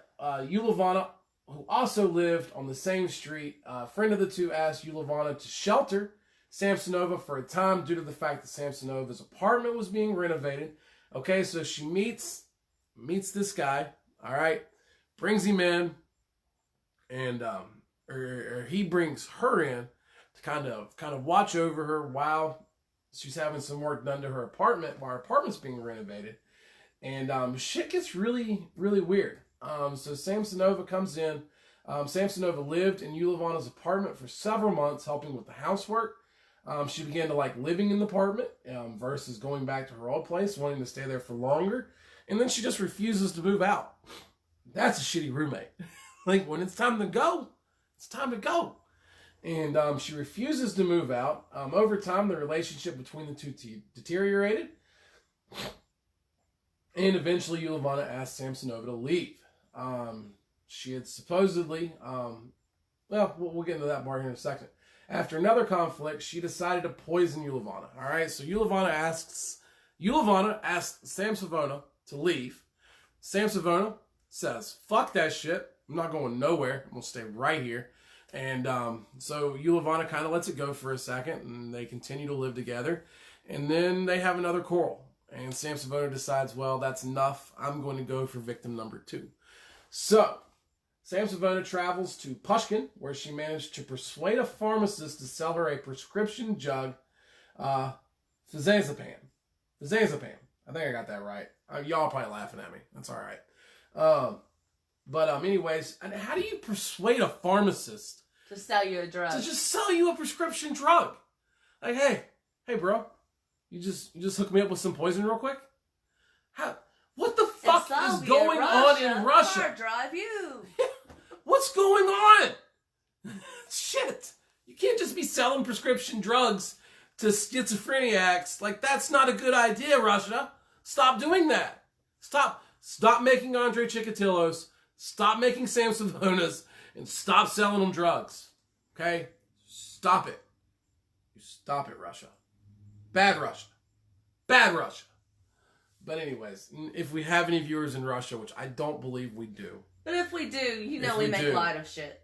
[SPEAKER 1] Yulavana, who also lived on the same street, a friend of the two asked Yulavana to shelter Samsonova for a time due to the fact that Samsonova's apartment was being renovated. Okay, so she meets this guy, all right, brings him in, and or he brings her in to kind of watch over her while she's having some work done to her apartment while her apartment's being renovated. And shit gets really, really weird. So Samsonova comes in. Samsonova lived in Yulavana's apartment for several months, helping with the housework. She began to like living in the apartment versus going back to her old place, wanting to stay there for longer. And then she just refuses to move out. That's a shitty roommate. Like, when it's time to go, it's time to go. And she refuses to move out. Over time, the relationship between the two deteriorated. And eventually, Yulavana asked Samsonova to leave. She had supposedly, we'll get into that more here in a second. After another conflict, she decided to poison Yulavana. All right, so Yulavana asks Samsonova to leave. Samsonova says, "Fuck that shit. I'm not going nowhere. I'm gonna stay right here." And so Yulavana kind of lets it go for a second, and they continue to live together. And then they have another quarrel. And Samsonova decides, well, that's enough. I'm going to go for victim number 2. So Samsonova travels to Pushkin, where she managed to persuade a pharmacist to sell her a prescription drug, Fazazepam. I think I got that right. Y'all are probably laughing at me. That's all right. Anyways, and how do you persuade a pharmacist
[SPEAKER 2] to sell you a drug?
[SPEAKER 1] To just sell you a prescription drug? Like, hey, bro, you just hook me up with some poison real quick? What the fuck is going on in Russia?
[SPEAKER 2] Car drive you.
[SPEAKER 1] What's going on? Shit. You can't just be selling prescription drugs to schizophreniacs. Like, that's not a good idea, Russia. Stop doing that. Stop making Andre Chikatilos. Stop making Samsononas. And stop selling them drugs. Okay? Stop it. You stop it, Russia. Bad Russia. Bad Russia. But anyways, if we have any viewers in Russia, which I don't believe we do.
[SPEAKER 2] But if we do, we make light of shit.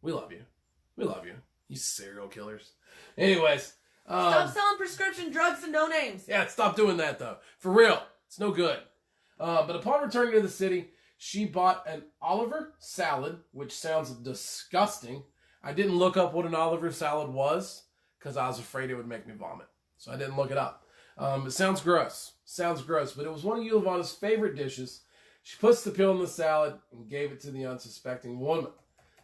[SPEAKER 2] We love you.
[SPEAKER 1] We love you. You serial killers. Anyways.
[SPEAKER 2] Stop selling prescription drugs and no names.
[SPEAKER 1] Yeah, stop doing that, though. For real. It's no good. But upon returning to the city, she bought an Oliver salad, which sounds disgusting. I didn't look up what an Oliver salad was because I was afraid it would make me vomit. So I didn't look it up. It sounds gross. But it was one of Yulavana's favorite dishes. She puts the pill in the salad and gave it to the unsuspecting woman.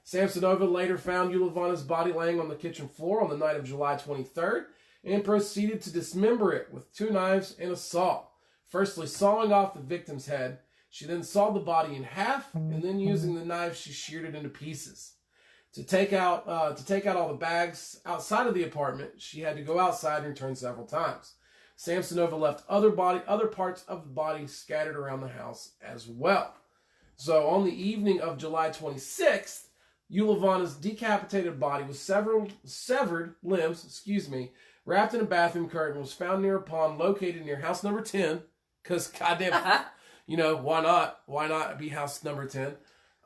[SPEAKER 1] Samsonova later found Yulavana's body laying on the kitchen floor on the night of July 23rd and proceeded to dismember it with 2 knives and a saw. Firstly, sawing off the victim's head, she then sawed the body in half, and then using the knife, she sheared it into pieces. To take out all the bags outside of the apartment, she had to go outside and return several times. Samsonova left other parts of the body scattered around the house as well. So on the evening of July 26th, Yulavana's decapitated body with severed limbs, wrapped in a bathroom curtain, was found near a pond located near house number 10. Because goddamn, why not? Why not be house number 10?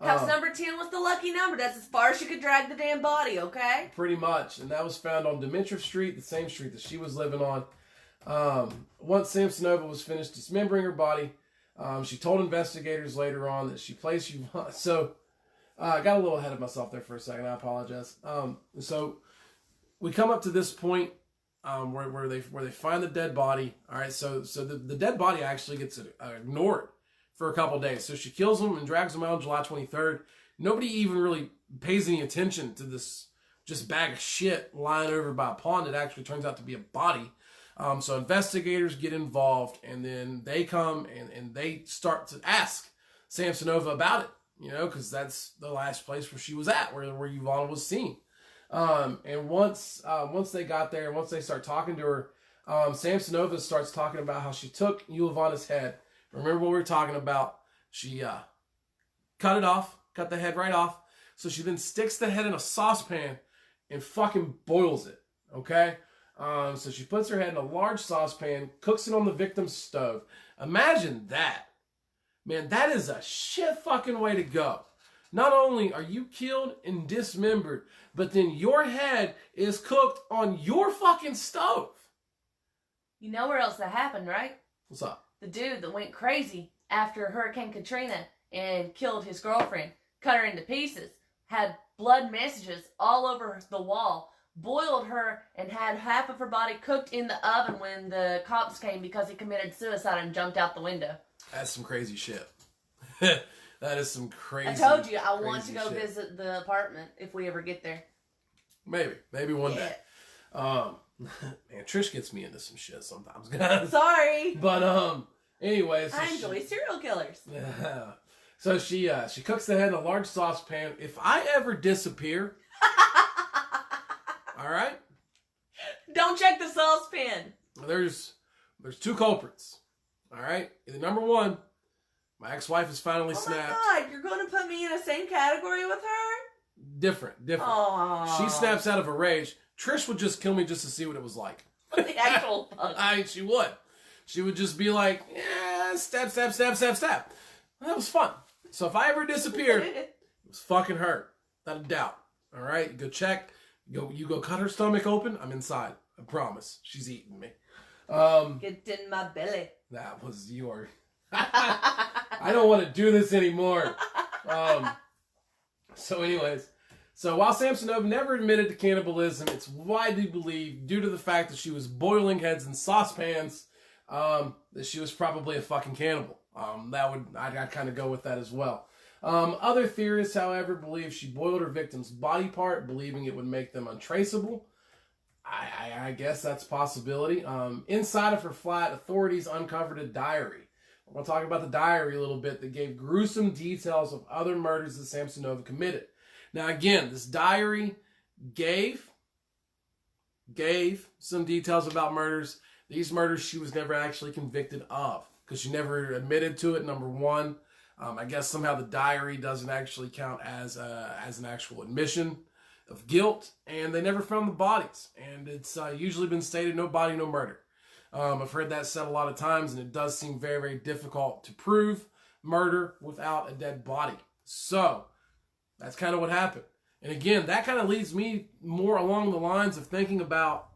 [SPEAKER 2] House number 10 was the lucky number. That's as far as you could drag the damn body, okay?
[SPEAKER 1] Pretty much. And that was found on Dmitrov Street, the same street that she was living on. Once Samsonova was finished dismembering her body, she told investigators later on that she placed So I got a little ahead of myself there for a second. I apologize. So we come up to this point where they find the dead body. All right, so the dead body actually gets ignored for a couple days. So she kills him and drags him out on July 23rd. Nobody even really pays any attention to this just bag of shit lying over by a pond. It actually turns out to be a body. So investigators get involved, and then they come and they start to ask Samsonova about it, you know, because that's the last place where she was at, where Yvonne was seen. And once they got there, once they start talking to her, Samsonova starts talking about how she took Yvonne's head. Remember what we were talking about? She cut it off, cut the head right off. So she then sticks the head in a saucepan and fucking boils it, okay? So she puts her head in a large saucepan, cooks it on the victim's stove. Imagine that. Man, that is a shit fucking way to go. Not only are you killed and dismembered, but then your head is cooked on your fucking stove.
[SPEAKER 2] You know where else that happened, right?
[SPEAKER 1] What's up?
[SPEAKER 2] The dude that went crazy after Hurricane Katrina and killed his girlfriend, cut her into pieces, had blood messages all over the wall, boiled her, and had half of her body cooked in the oven when the cops came because he committed suicide and jumped out the window.
[SPEAKER 1] That's some crazy shit. That is some crazy.
[SPEAKER 2] I told you I want to go
[SPEAKER 1] shit.
[SPEAKER 2] visit the apartment if we ever get there.
[SPEAKER 1] Maybe one day. Man, Trish gets me into some shit sometimes.
[SPEAKER 2] Sorry,
[SPEAKER 1] but anyways,
[SPEAKER 2] I enjoy serial killers.
[SPEAKER 1] Yeah. So she cooks the head in a large saucepan. If I ever disappear, all right,
[SPEAKER 2] don't check the saucepan.
[SPEAKER 1] There's two culprits. All right, either number one, my ex-wife is finally snapped.
[SPEAKER 2] Oh my God, you're going to put me in the same category with her?
[SPEAKER 1] Different.
[SPEAKER 2] Aww.
[SPEAKER 1] She snaps out of a rage. Trish would just kill me just to see what it was like.
[SPEAKER 2] The actual fuck.
[SPEAKER 1] She would. She would just be like, yeah, stab. That was fun. So if I ever disappeared, it was fucking her. Not a doubt. All right, you go check. You go cut her stomach open. I'm inside. I promise. She's eating me.
[SPEAKER 2] Get in my belly.
[SPEAKER 1] That was your... I don't want to do this anymore. So anyways, so while Samsonova never admitted to cannibalism, it's widely believed, due to the fact that she was boiling heads in saucepans, that she was probably a fucking cannibal. I'd kind of go with that as well. Other theorists, however, believe she boiled her victim's body part, believing it would make them untraceable. I guess that's a possibility. Inside of her flat, authorities uncovered a diary. We're going to talk about the diary a little bit that gave gruesome details of other murders that Samsonova committed. Now, again, this diary gave some details about murders. These murders she was never actually convicted of because she never admitted to it, number one. I guess somehow the diary doesn't actually count as an actual admission of guilt, and they never found the bodies. And it's usually been stated, no body, no murder. I've heard that said a lot of times, and it does seem very, very difficult to prove murder without a dead body. So that's kind of what happened. And again, that kind of leads me more along the lines of thinking about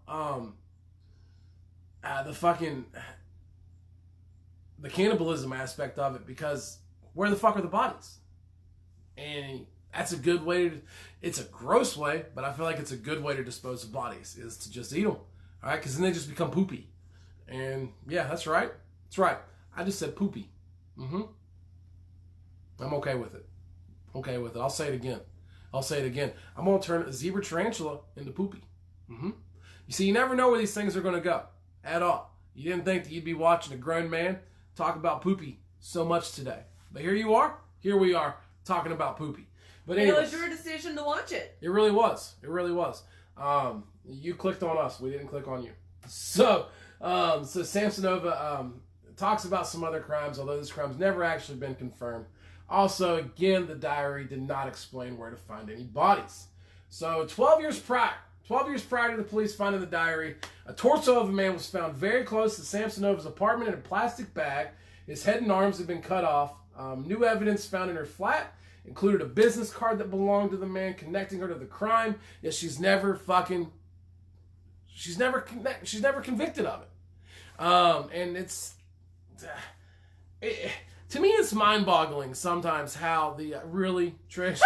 [SPEAKER 1] the cannibalism aspect of it, because where the fuck are the bodies? And that's a good way to, it's a gross way, but I feel like it's a good way to dispose of bodies, is to just eat them. All right, because then they just become poopy. And yeah, that's right. That's right. I just said poopy. I'm okay with it. Okay with it. I'll say it again. I'm going to turn a zebra tarantula into poopy. You see, you never know where these things are going to go at all. You didn't think that you'd be watching a grown man talk about poopy so much today. But here you are. Here we are talking about poopy. But anyways,
[SPEAKER 2] it was your decision to watch it.
[SPEAKER 1] It really was. It really was. You clicked on us. We didn't click on you. So Samsonova talks about some other crimes, although this crime's never actually been confirmed. Also, again, the diary did not explain where to find any bodies. So 12 years prior to the police finding the diary, a torso of a man was found very close to Samsonova's apartment in a plastic bag. His head and arms had been cut off. New evidence found in her flat included a business card that belonged to the man connecting her to the crime, yet she's never convicted of it. And To me, it's mind-boggling sometimes how the really Trish.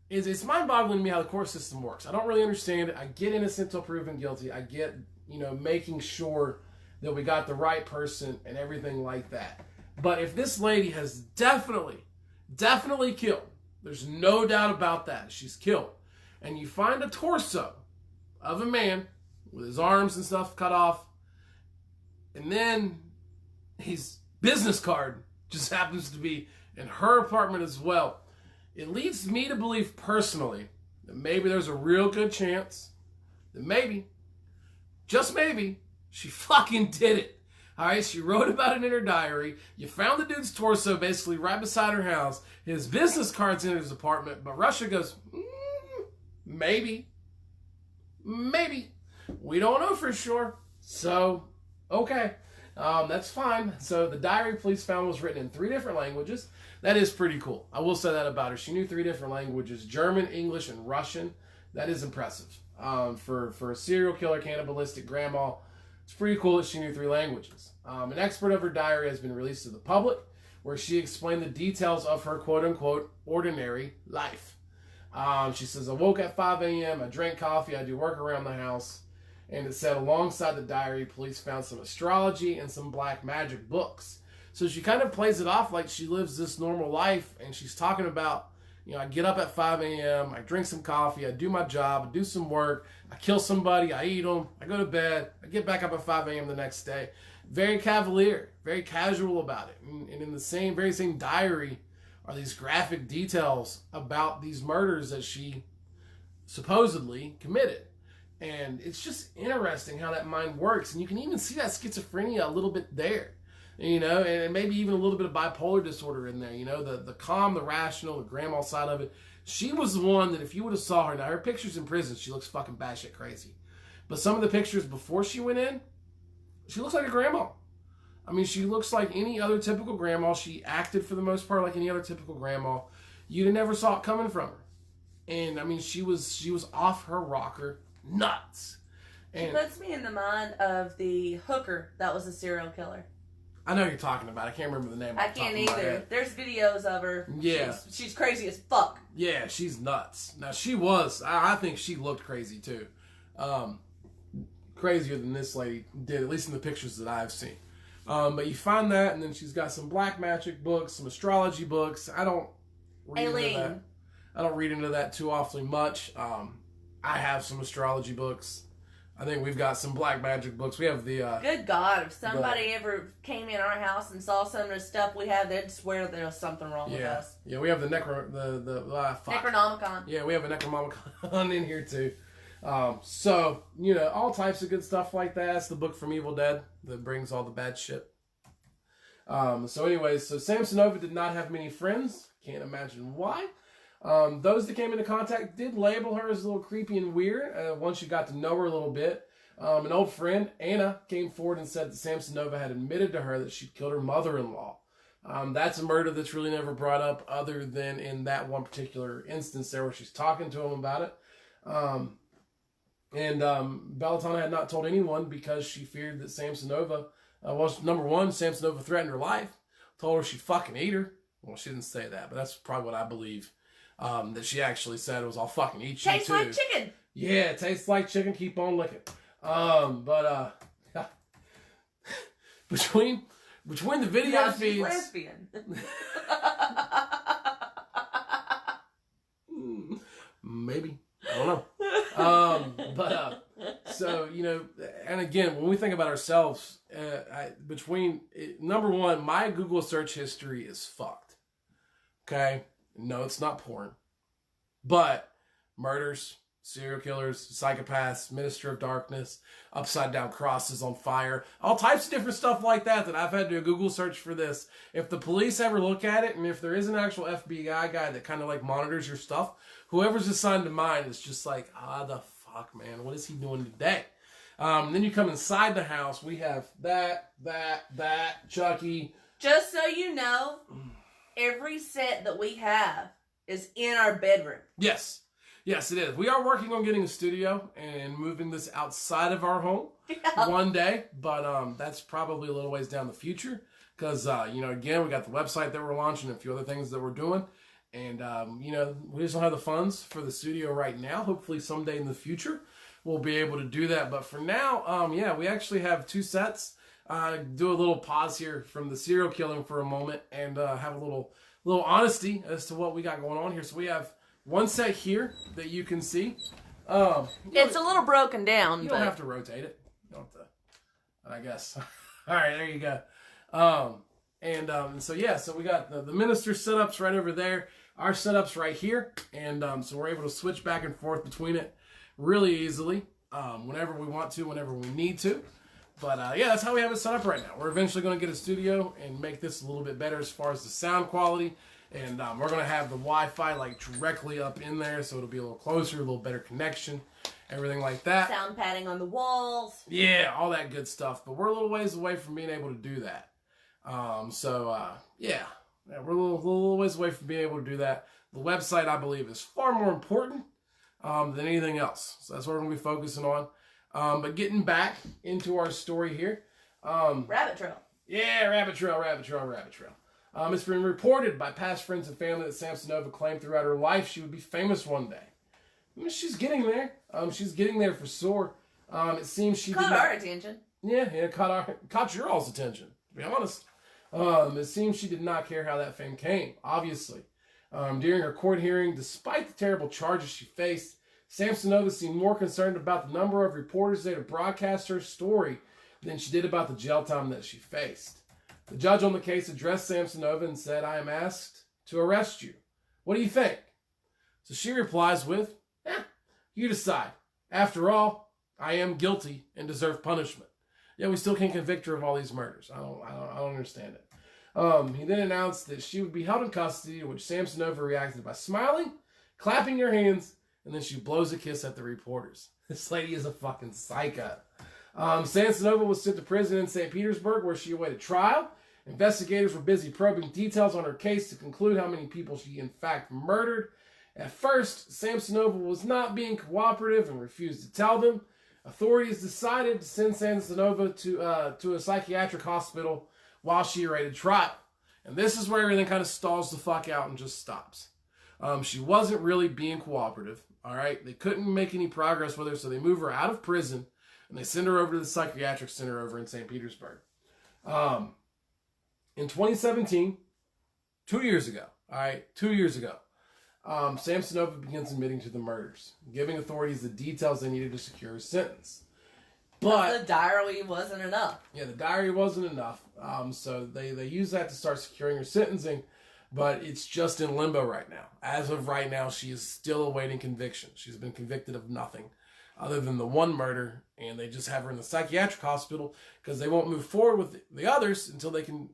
[SPEAKER 1] It's mind-boggling to me how the court system works. I don't really understand it. I get innocent till proven guilty. I get making sure that we got the right person and everything like that. But if this lady has definitely killed, there's no doubt about that. She's killed, and you find a torso of a man with his arms and stuff cut off, and then his business card just happens to be in her apartment as well. It leads me to believe personally that maybe there's a real good chance that maybe, just maybe, she fucking did it. All right, she wrote about it in her diary. You found the dude's torso basically right beside her house. His business card's in his apartment, but Russia goes, maybe. We don't know for sure. So, okay. That's fine. So the diary police found was written in 3 different languages. That is pretty cool. I will say that about her. She knew 3 different languages: German, English, and Russian. That is impressive. For a serial killer, cannibalistic grandma, it's pretty cool that she knew 3 languages. An expert of her diary has been released to the public, where she explained the details of her quote-unquote ordinary life. She says, I woke at 5 a.m., I drank coffee, I do work around the house. And it said alongside the diary, police found some astrology and some black magic books. So she kind of plays it off like she lives this normal life, and she's talking about, I get up at 5 a.m., I drink some coffee, I do my job, I do some work, I kill somebody, I eat them, I go to bed, I get back up at 5 a.m. the next day. Very cavalier, very casual about it. And in the very same diary are these graphic details about these murders that she supposedly committed. And it's just interesting how that mind works. And you can even see that schizophrenia a little bit there, and maybe even a little bit of bipolar disorder in there, the calm, the rational, the grandma side of it. She was the one that if you would have saw her, now her pictures in prison, she looks fucking batshit crazy. But some of the pictures before she went in, she looks like a grandma. I mean, she looks like any other typical grandma. She acted for the most part like any other typical grandma. You never saw it coming from her. And I mean, she was off her rocker. Nuts.
[SPEAKER 2] She puts me in the mind of the hooker that was a serial killer.
[SPEAKER 1] I know who you're talking about. I can't remember the name.
[SPEAKER 2] I can't either. There's videos of her.
[SPEAKER 1] Yeah.
[SPEAKER 2] She's crazy as fuck.
[SPEAKER 1] Yeah, she's nuts. Now, she was. I think she looked crazy, too. Crazier than this lady did, at least in the pictures that I've seen. But you find that, and then she's got some black magic books, some astrology books. I don't read into that. I don't read into that too awfully much. I have some astrology books. I think we've got some black magic books. We have the...
[SPEAKER 2] Good God, if somebody ever came in our house and saw some of the stuff we have, they'd swear there was something wrong with us.
[SPEAKER 1] Yeah, we have the
[SPEAKER 2] Necronomicon.
[SPEAKER 1] Yeah, we have a Necronomicon in here too. So, all types of good stuff like that. It's the book from Evil Dead that brings all the bad shit. So anyways, Samsonova did not have many friends. Can't imagine why. Those that came into contact did label her as a little creepy and weird once you got to know her a little bit. An old friend, Anna, came forward and said that Samsonova had admitted to her that she'd killed her mother-in-law. That's a murder that's really never brought up other than in that one particular instance there where she's talking to him about it. Bellatona had not told anyone because she feared that Samsonova number one, Samsonova threatened her life, told her she'd fucking eat her. Well, she didn't say that, but that's probably what I believe. That she actually said it was, I'll fucking eat you too.
[SPEAKER 2] Tastes like chicken.
[SPEAKER 1] Yeah, it tastes like chicken. Keep on licking. Between the video feeds,
[SPEAKER 2] she's lesbian.
[SPEAKER 1] Maybe, I don't know. So and again, when we think about ourselves, number one, my Google search history is fucked. Okay. No, it's not porn. But murders, serial killers, psychopaths, Minister of Darkness, upside down crosses on fire, all types of different stuff like that I've had to do a Google search for this. If the police ever look at it, and if there is an actual FBI guy that kind of like monitors your stuff, whoever's assigned to mine is just like, the fuck, man, what is he doing today? Then you come inside the house, we have that, Chucky.
[SPEAKER 2] Just so you know, every set that we have is in our bedroom.
[SPEAKER 1] Yes, it is. We are working on getting a studio and moving this outside of our home one day, but that's probably a little ways down the future because, again, we got the website that we're launching and a few other things that we're doing. And, we just don't have the funds for the studio right now. Hopefully someday in the future we'll be able to do that. But for now, we actually have 2 sets. Do a little pause here from the serial killing for a moment and have a little honesty as to what we got going on here. So we have one set here that you can see.
[SPEAKER 2] It's a little broken down.
[SPEAKER 1] You don't have to rotate it. You don't have to, I guess. All right, there you go. So we got the minister setups right over there. Our setups right here. And so we're able to switch back and forth between it really easily whenever we want to, whenever we need to. But that's how we have it set up right now. We're eventually going to get a studio and make this a little bit better as far as the sound quality. And we're going to have the Wi-Fi like directly up in there, so it'll be a little closer, a little better connection, everything like that.
[SPEAKER 2] Sound padding on the walls.
[SPEAKER 1] Yeah, all that good stuff. But we're a little ways away from being able to do that. We're a little ways away from being able to do that. The website, I believe, is far more important than anything else. So that's what we're going to be focusing on. But getting back into our story here.
[SPEAKER 2] Rabbit trail.
[SPEAKER 1] Yeah, rabbit trail. It's been reported by past friends and family that Samsonova claimed throughout her life she would be famous one day. I mean, she's getting there. She's getting there for sure. It seems she
[SPEAKER 2] caught our attention.
[SPEAKER 1] Yeah, caught your all's attention, to be honest. It seems she did not care how that fame came, obviously. During her court hearing, despite the terrible charges she faced, Samsonova seemed more concerned about the number of reporters there to broadcast her story than she did about the jail time that she faced. The judge on the case addressed Samsonova and said, "I am asked to arrest you. What do you think?" So she replies with, "You decide. After all, I am guilty and deserve punishment." Yeah, we still can't convict her of all these murders. I don't understand it. He then announced that she would be held in custody, to which Samsonova reacted by smiling, clapping her hands, and then she blows a kiss at the reporters. This lady is a fucking psycho. Samsonova was sent to prison in St. Petersburg, where she awaited trial. Investigators were busy probing details on her case to conclude how many people she in fact murdered. At first, Samsonova was not being cooperative and refused to tell them. Authorities decided to send Samsonova to a psychiatric hospital while she awaited trial. And this is where everything kind of stalls the fuck out and just stops. She wasn't really being cooperative, all right? They couldn't make any progress with her, so they move her out of prison, and they send her over to the psychiatric center over in St. Petersburg. In 2017, 2 years ago, Samsonova begins admitting to the murders, giving authorities the details they needed to secure her sentence. But
[SPEAKER 2] the diary wasn't enough.
[SPEAKER 1] Yeah, the diary wasn't enough. So they use that to start securing her sentencing, but it's just in limbo right now. As of right now, she is still awaiting conviction. She's been convicted of nothing other than the one murder, and they just have her in the psychiatric hospital because they won't move forward with the others until they can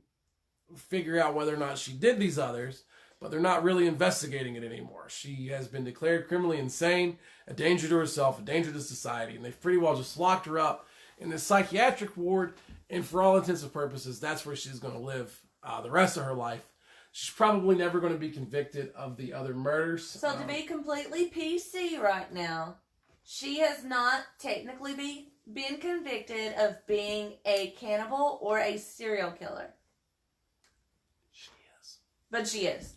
[SPEAKER 1] figure out whether or not she did these others, but they're not really investigating it anymore. She has been declared criminally insane, a danger to herself, a danger to society, and they've pretty well just locked her up in this psychiatric ward, and for all intents and purposes, that's where she's going to live the rest of her life. She's probably never going to be convicted of the other murders.
[SPEAKER 2] So to be completely PC right now, she has not technically been convicted of being a cannibal or a serial killer.
[SPEAKER 1] She is.
[SPEAKER 2] But she is.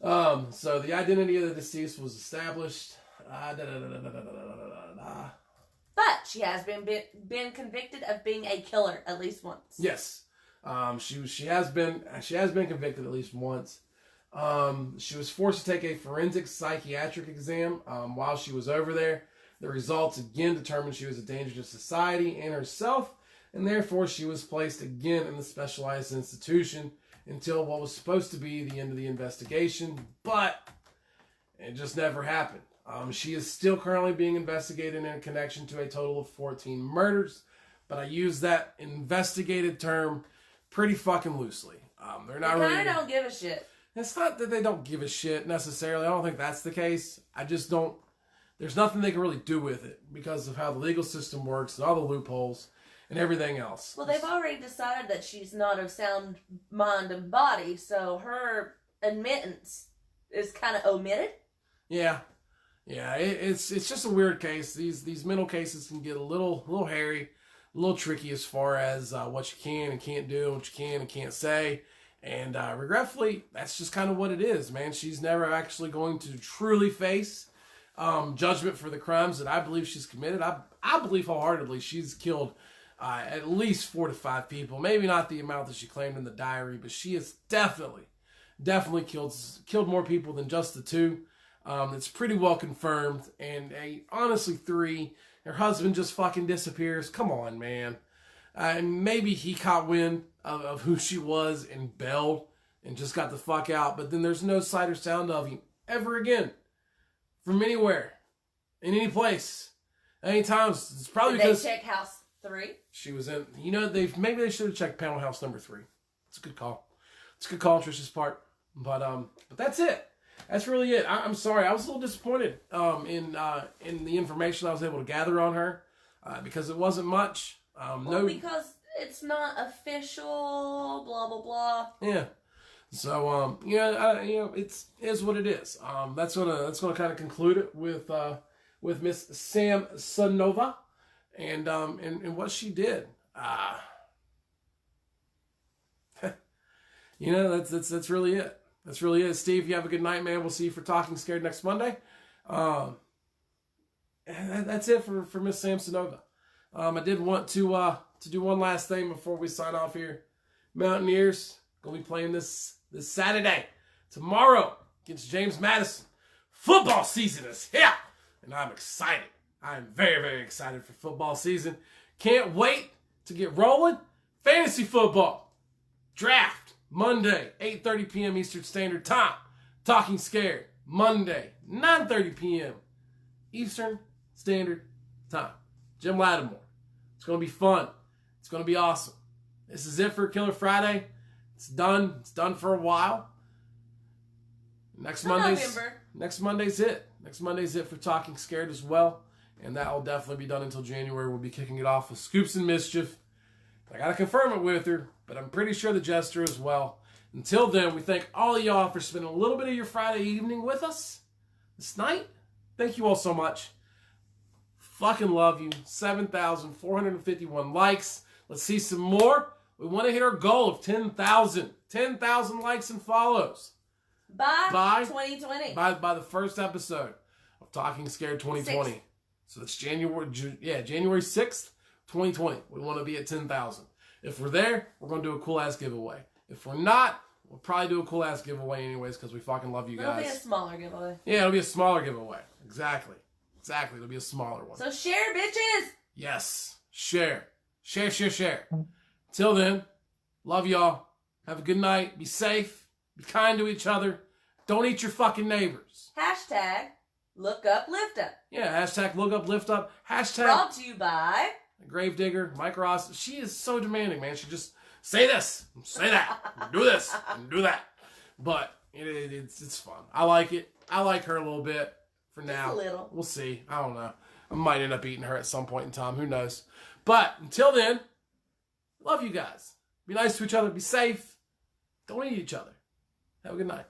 [SPEAKER 1] So the identity of the deceased was established.
[SPEAKER 2] But she has been convicted of being a killer at least once.
[SPEAKER 1] Yes. She has been convicted at least once. She was forced to take a forensic psychiatric exam while she was over there. The results again determined she was a danger to society and herself, and therefore she was placed again in the specialized institution until what was supposed to be the end of the investigation, but it just never happened. She is still currently being investigated in connection to a total of 14 murders, but I use that investigated term pretty fucking loosely. They're not really.
[SPEAKER 2] They don't give a shit.
[SPEAKER 1] It's not that they don't give a shit necessarily. I don't think that's the case. I just don't. There's nothing they can really do with it because of how the legal system works and all the loopholes and everything else.
[SPEAKER 2] Well, they've already decided that she's not of sound mind and body, so her admittance is kind of omitted.
[SPEAKER 1] Yeah. It's just a weird case. These mental cases can get a little hairy, a little tricky as far as what you can and can't do, what you can and can't say. And regretfully, that's just kind of what it is, man. She's never actually going to truly face judgment for the crimes that I believe she's committed. I believe wholeheartedly she's killed at least 4 to 5 people. Maybe not the amount that she claimed in the diary, but she has definitely killed more people than just the 2. It's pretty well confirmed. And honestly, 3. Her husband just fucking disappears. Come on, man. And maybe he caught wind of who she was and bailed and just got the fuck out. But then there's no sight or sound of him ever again. From anywhere. In any place. Anytime. It's probably
[SPEAKER 2] Did
[SPEAKER 1] because...
[SPEAKER 2] they check house 3?
[SPEAKER 1] She was in... maybe they should have checked panel house number 3. It's a good call. It's a good call on Trish's part. But that's it. That's really it. I'm sorry. I was a little disappointed in the information I was able to gather on her. Because it wasn't much.
[SPEAKER 2] Because it's not official, blah, blah, blah.
[SPEAKER 1] Yeah. So, it is what it is. That's gonna kind of conclude it with Miss Samsonova and what she did. That's really it. That's really it. Steve, you have a good night, man. We'll see you for Talking Scared next Monday. That's it for Miss Samsonova. I did want to do one last thing before we sign off here. Mountaineers gonna be playing this Saturday, tomorrow, against James Madison. Football season is here, and I'm excited. I'm very, very excited for football season. Can't wait to get rolling. Fantasy football draft Monday, 8:30 p.m. Eastern Standard Time. Talking Scared Monday, 9:30 p.m. Eastern Standard Time. Jim Lattimore. It's going to be fun. It's going to be awesome. This is it for Killer Friday. It's done. It's done for a while. Next Monday's it. Next Monday's it for Talking Scared as well. And that will definitely be done until January. We'll be kicking it off with Scoops and Mischief. I got to confirm it with her, but I'm pretty sure the Jester as well. Until then, we thank all of y'all for spending a little bit of your Friday evening with us this night. Thank you all so much. Fucking love you. 7,451 likes. Let's see some more. We want to hit our goal of 10,000. 10,000 likes and follows.
[SPEAKER 2] By 2020.
[SPEAKER 1] By the first episode of Talking Scared 2020. 6th. So that's January 6th, 2020. We want to be at 10,000. If we're there, we're going to do a cool-ass giveaway. If we're not, we'll probably do a cool-ass giveaway anyways because we fucking love you guys.
[SPEAKER 2] It'll be a smaller giveaway.
[SPEAKER 1] Yeah, it'll be a smaller giveaway. Exactly. It'll be a smaller one.
[SPEAKER 2] So share, bitches!
[SPEAKER 1] Yes. Share. Share. Till then, love y'all. Have a good night. Be safe. Be kind to each other. Don't eat your fucking neighbors.
[SPEAKER 2] Hashtag look up, lift up.
[SPEAKER 1] Yeah, hashtag look up, lift up. Hashtag
[SPEAKER 2] brought to you by
[SPEAKER 1] Gravedigger, Mike Ross. She is so demanding, man. She just say this, say that, do this, and do that. But it's fun. I like it. I like her a little bit for now.
[SPEAKER 2] Just a little.
[SPEAKER 1] We'll see. I don't know. I might end up eating her at some point in time. Who knows? But until then, love you guys. Be nice to each other. Be safe. Don't eat each other. Have a good night.